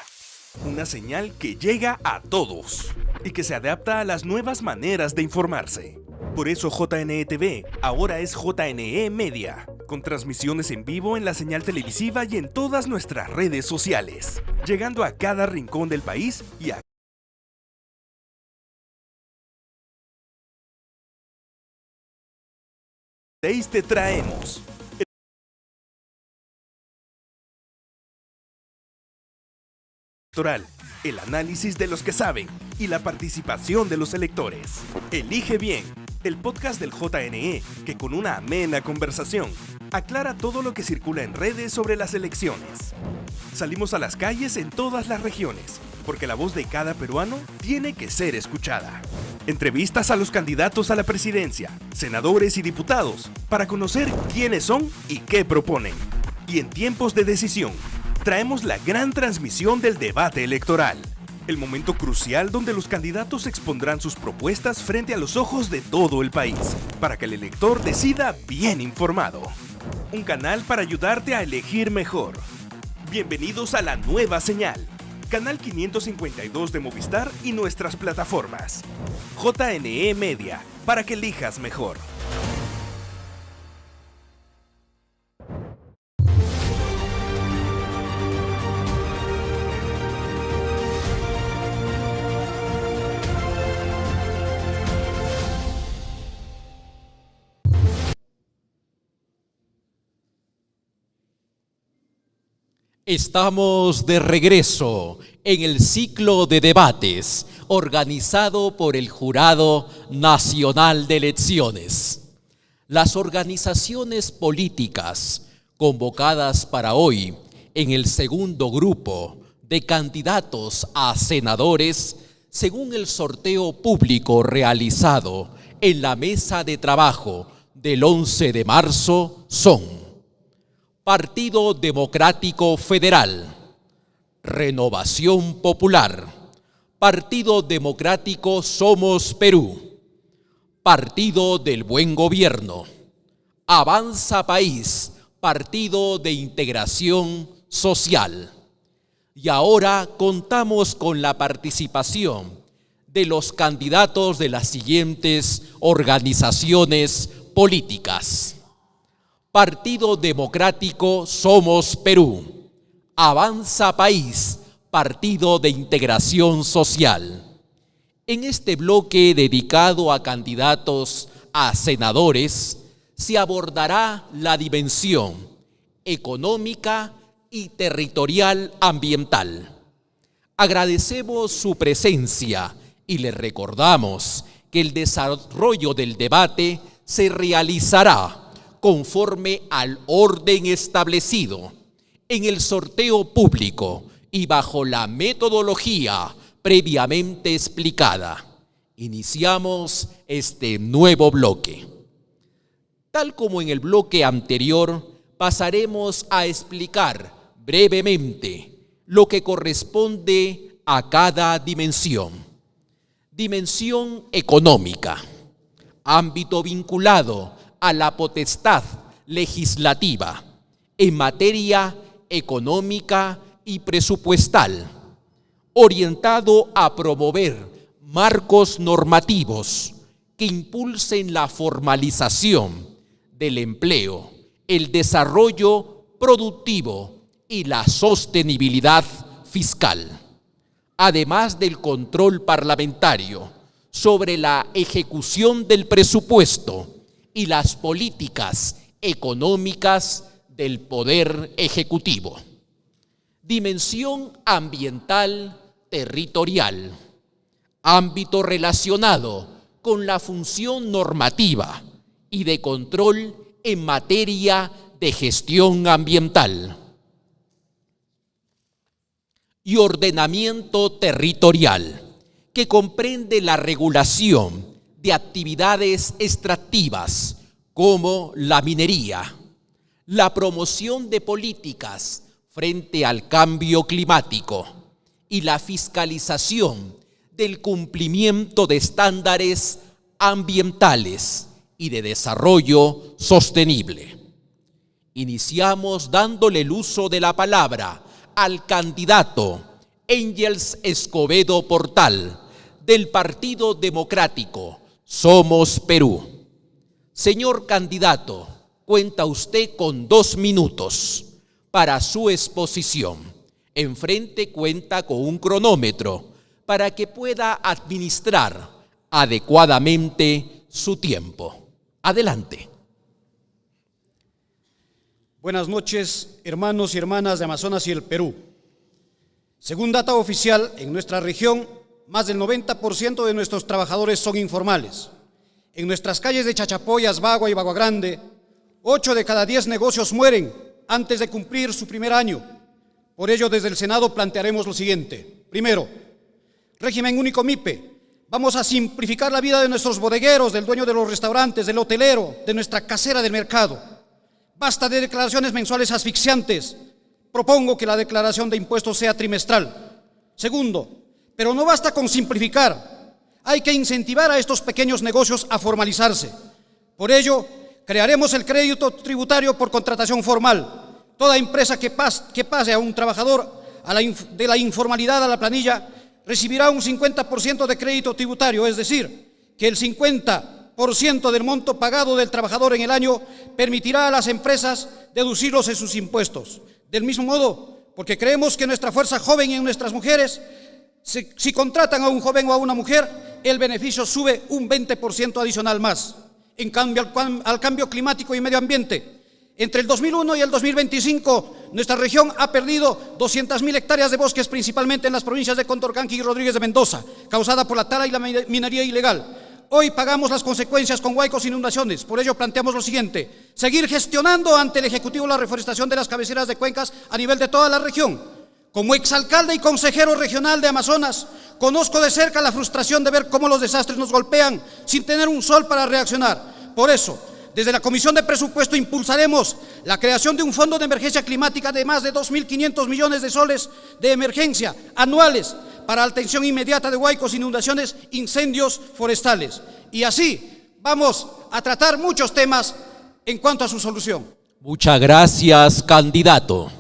Una señal que llega a todos y que se adapta a las nuevas maneras de informarse. Por eso JNE TV ahora es JNE Media, con transmisiones en vivo en la señal televisiva y en todas nuestras redes sociales, llegando a cada rincón del país y a te traemos el análisis de los que saben y la participación de los electores. Elige bien, el podcast del JNE que con una amena conversación aclara todo lo que circula en redes sobre las elecciones. Salimos a las calles en todas las regiones, porque la voz de cada peruano tiene que ser escuchada. Entrevistas a los candidatos a la presidencia, senadores y diputados, para conocer quiénes son y qué proponen. Y en tiempos de decisión, traemos la gran transmisión del debate electoral, el momento crucial donde los candidatos expondrán sus propuestas frente a los ojos de todo el país, para que el elector decida bien informado. Un canal para ayudarte a elegir mejor. Bienvenidos a la nueva señal, canal 552 de Movistar y nuestras plataformas. JNE Media, para que elijas mejor. Estamos de regreso en el ciclo de debates organizado por el Jurado Nacional de Elecciones. Las organizaciones políticas convocadas para hoy en el segundo grupo de candidatos a senadores, según el sorteo público realizado en la mesa de trabajo del 11 de marzo, son Partido Democrático Federal, Renovación Popular, Partido Democrático Somos Perú, Partido del Buen Gobierno, Avanza País, Partido de Integración Social. Y ahora contamos con la participación de los candidatos de las siguientes organizaciones políticas: Partido Democrático Somos Perú, Avanza País, Partido de Integración Social. En este bloque dedicado a candidatos a senadores, se abordará la dimensión económica y territorial ambiental. Agradecemos su presencia y les recordamos que el desarrollo del debate se realizará conforme al orden establecido en el sorteo público y bajo la metodología previamente explicada. Iniciamos este nuevo bloque. Tal como en el bloque anterior, pasaremos a explicar brevemente lo que corresponde a cada dimensión. Dimensión económica, ámbito vinculado a la potestad legislativa en materia económica y presupuestal, orientado a promover marcos normativos que impulsen la formalización del empleo, el desarrollo productivo y la sostenibilidad fiscal, además del control parlamentario sobre la ejecución del presupuesto y las políticas económicas del Poder Ejecutivo. Dimensión ambiental territorial, ámbito relacionado con la función normativa y de control en materia de gestión ambiental. Y ordenamiento territorial, que comprende la regulación de actividades extractivas como la minería, la promoción de políticas frente al cambio climático y la fiscalización del cumplimiento de estándares ambientales y de desarrollo sostenible. Iniciamos dándole el uso de la palabra al candidato Engels Escobedo Portal del Partido Democrático Somos Perú. Señor candidato, cuenta usted con 2 minutos para su exposición. Enfrente cuenta con un cronómetro para que pueda administrar adecuadamente su tiempo. Adelante. Buenas noches, hermanos y hermanas de Amazonas y el Perú. Según data oficial, en nuestra región, más del 90% de nuestros trabajadores son informales. En nuestras calles de Chachapoyas, Bagua y Bagua Grande, 8 de cada 10 negocios mueren antes de cumplir su primer año. Por ello, desde el Senado plantearemos lo siguiente. Primero, régimen único MIPE. Vamos a simplificar la vida de nuestros bodegueros, del dueño de los restaurantes, del hotelero, de nuestra casera del mercado. Basta de declaraciones mensuales asfixiantes. Propongo que la declaración de impuestos sea trimestral. Segundo, pero no basta con simplificar. Hay que incentivar a estos pequeños negocios a formalizarse. Por ello, crearemos el crédito tributario por contratación formal. Toda empresa que pase a un trabajador de la informalidad a la planilla recibirá un 50% de crédito tributario, es decir, que el 50% del monto pagado del trabajador en el año permitirá a las empresas deducirlos en sus impuestos. Del mismo modo, porque creemos que nuestra fuerza joven y en nuestras mujeres, si contratan a un joven o a una mujer, el beneficio sube un 20% adicional más. En cambio, al cambio climático y medio ambiente, entre el 2001 y el 2025, nuestra región ha perdido 200.000 hectáreas de bosques, principalmente en las provincias de Condorcanqui y Rodríguez de Mendoza, causada por la tala y la minería ilegal. Hoy pagamos las consecuencias con huaicos e inundaciones. Por ello planteamos lo siguiente: seguir gestionando ante el Ejecutivo la reforestación de las cabeceras de cuencas a nivel de toda la región. Como exalcalde y consejero regional de Amazonas, conozco de cerca la frustración de ver cómo los desastres nos golpean sin tener un sol para reaccionar. Por eso, desde la Comisión de Presupuesto impulsaremos la creación de un fondo de emergencia climática de más de 2.500 millones de soles de emergencia anuales para atención inmediata de huaicos, inundaciones, incendios forestales. Y así vamos a tratar muchos temas en cuanto a su solución. Muchas gracias, candidato.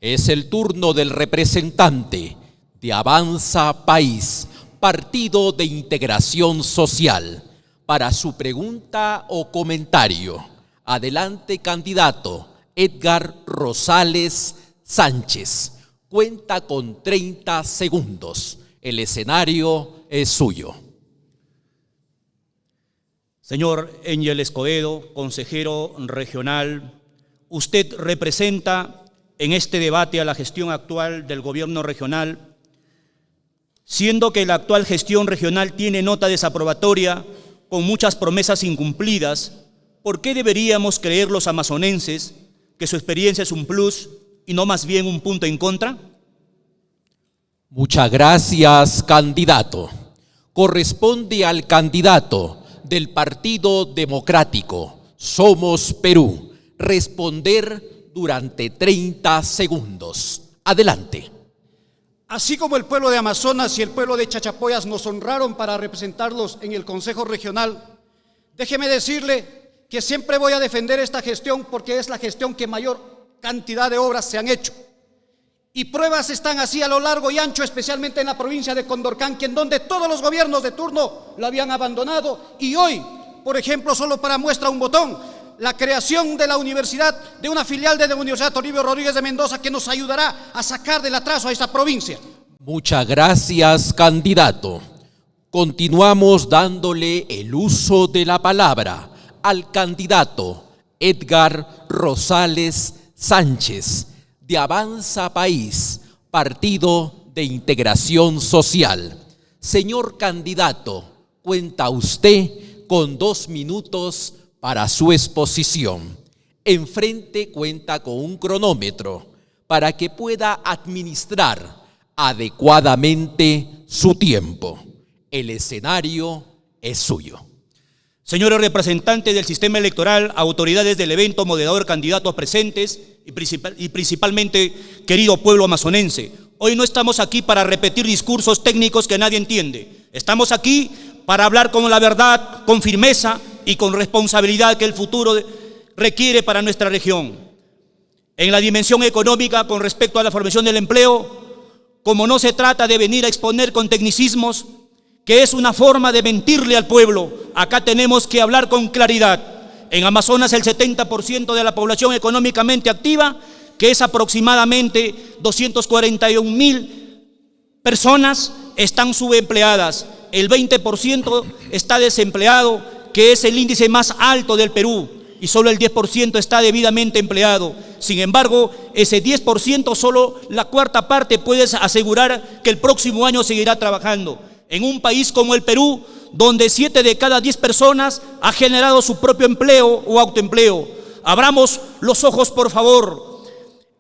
Es el turno del representante de Avanza País, Partido de Integración Social, para su pregunta o comentario. Adelante, candidato Edgar Rosales Sánchez. Cuenta con 30 segundos. El escenario es suyo. Señor Engel Escobedo, consejero regional, usted representa en este debate a la gestión actual del gobierno regional, siendo que la actual gestión regional tiene nota desaprobatoria con muchas promesas incumplidas. ¿Por qué deberíamos creer los amazonenses que su experiencia es un plus y no más bien un punto en contra? Muchas gracias, candidato. Corresponde al candidato del Partido Democrático Somos Perú responder durante 30 segundos. Adelante. Así como el pueblo de Amazonas y el pueblo de Chachapoyas nos honraron para representarlos en el Consejo Regional, déjeme decirle que siempre voy a defender esta gestión porque es la gestión que mayor cantidad de obras se han hecho. Y pruebas están así a lo largo y ancho, especialmente en la provincia de Condorcanqui, en donde todos los gobiernos de turno la habían abandonado. Y hoy, por ejemplo, solo para muestra un botón, la creación de la universidad, de una filial de la Universidad Toribio Rodríguez de Mendoza, que nos ayudará a sacar del atraso a esta provincia. Muchas gracias, candidato. Continuamos dándole el uso de la palabra al candidato Edgar Rosales Sánchez, de Avanza País, Partido de Integración Social. Señor candidato, cuenta usted con 2 minutos para su exposición. Enfrente cuenta con un cronómetro para que pueda administrar adecuadamente su tiempo. El escenario es suyo. Señores representantes del sistema electoral, autoridades del evento, moderador, candidatos presentes y principalmente querido pueblo amazonense, hoy no estamos aquí para repetir discursos técnicos que nadie entiende. Estamos aquí para hablar con la verdad, con firmeza y con responsabilidad que el futuro requiere para nuestra región. En la dimensión económica, con respecto a la formación del empleo, como no se trata de venir a exponer con tecnicismos, que es una forma de mentirle al pueblo, acá tenemos que hablar con claridad. En Amazonas el 70% de la población económicamente activa, que es aproximadamente 241.000 personas, están subempleadas. El 20% está desempleado, que es el índice más alto del Perú, y solo el 10% está debidamente empleado. Sin embargo, ese 10%, solo la cuarta parte puede asegurar que el próximo año seguirá trabajando. En un país como el Perú, donde 7 de cada 10 personas ha generado su propio empleo o autoempleo. Abramos los ojos, por favor.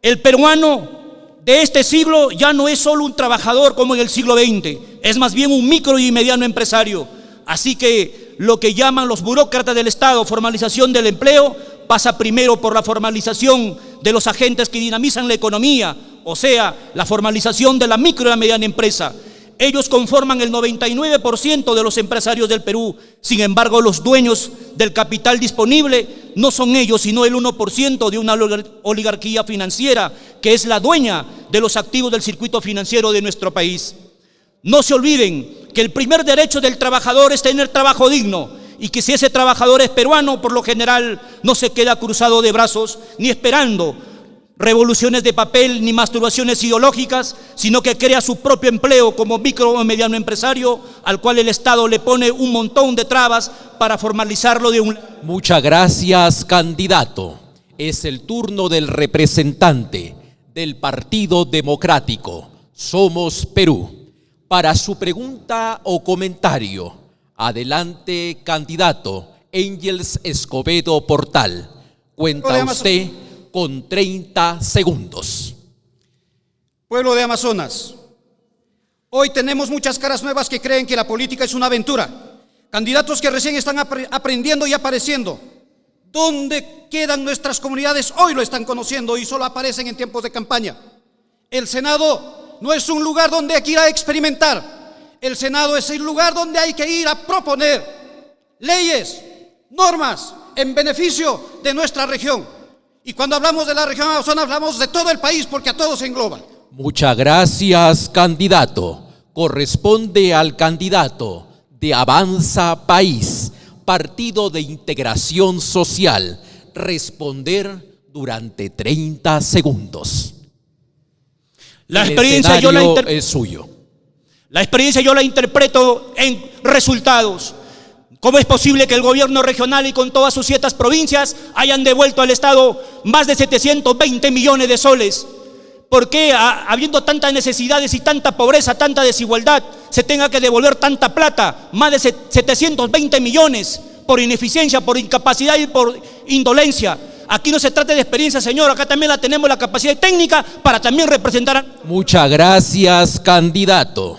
El peruano de este siglo ya no es solo un trabajador como en el siglo XX, es más bien un micro y mediano empresario. Así que lo que llaman los burócratas del Estado formalización del empleo pasa primero por la formalización de los agentes que dinamizan la economía, o sea, la formalización de la micro y la mediana empresa. Ellos conforman el 99% de los empresarios del Perú. Sin embargo, los dueños del capital disponible no son ellos, sino el 1% de una oligarquía financiera que es la dueña de los activos del circuito financiero de nuestro país. No se olviden que el primer derecho del trabajador es tener trabajo digno, y que si ese trabajador es peruano, por lo general no se queda cruzado de brazos ni esperando revoluciones de papel ni masturbaciones ideológicas, sino que crea su propio empleo como micro o mediano empresario, al cual el Estado le pone un montón de trabas para formalizarlo de un... Muchas gracias, candidato. Es el turno del representante del Partido Democrático Somos Perú. Para su pregunta o comentario, adelante, candidato Engels Escobedo Portal. Cuenta usted con 30 segundos. Pueblo de Amazonas, hoy tenemos muchas caras nuevas que creen que la política es una aventura. Candidatos que recién están aprendiendo y apareciendo. ¿Dónde quedan nuestras comunidades? Hoy lo están conociendo y solo aparecen en tiempos de campaña. El Senado no es un lugar donde hay que ir a experimentar. El Senado es el lugar donde hay que ir a proponer leyes, normas en beneficio de nuestra región. Y cuando hablamos de la región Amazonas, hablamos de todo el país, porque a todos se engloba. Muchas gracias, candidato. Corresponde al candidato de Avanza País, Partido de Integración Social, responder durante 30 segundos. La experiencia es suyo. La experiencia yo la interpreto en resultados. ¿Cómo es posible que el gobierno regional y con todas sus 7 provincias hayan devuelto al Estado más de 720 millones de soles? ¿Por qué, habiendo tantas necesidades y tanta pobreza, tanta desigualdad, se tenga que devolver tanta plata, más de 720 millones, por ineficiencia, por incapacidad y por indolencia? Aquí no se trata de experiencia, señor, acá también la tenemos la capacidad técnica para también representar. Muchas gracias, candidato.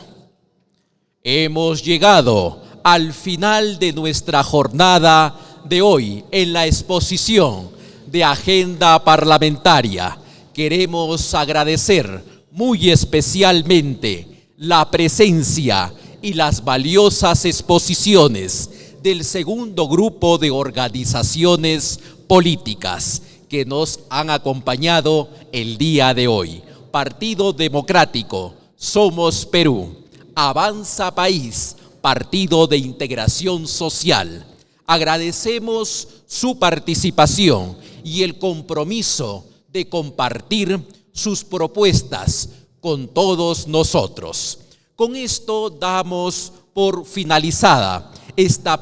Hemos llegado al final de nuestra jornada de hoy en la exposición de agenda parlamentaria. Queremos agradecer muy especialmente la presencia y las valiosas exposiciones del segundo grupo de organizaciones políticas que nos han acompañado el día de hoy. Partido Democrático Somos Perú, Avanza País, Partido de Integración Social. Agradecemos su participación y el compromiso de compartir sus propuestas con todos nosotros. Con esto damos por finalizada esta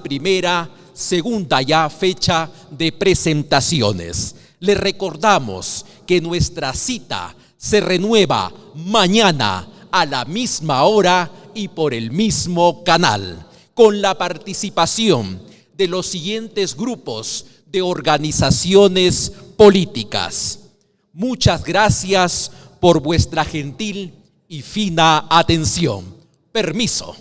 segunda ya fecha de presentaciones. Le recordamos que nuestra cita se renueva mañana a la misma hora y por el mismo canal, con la participación de los siguientes grupos de organizaciones políticas. Muchas gracias por vuestra gentil y fina atención. Permiso.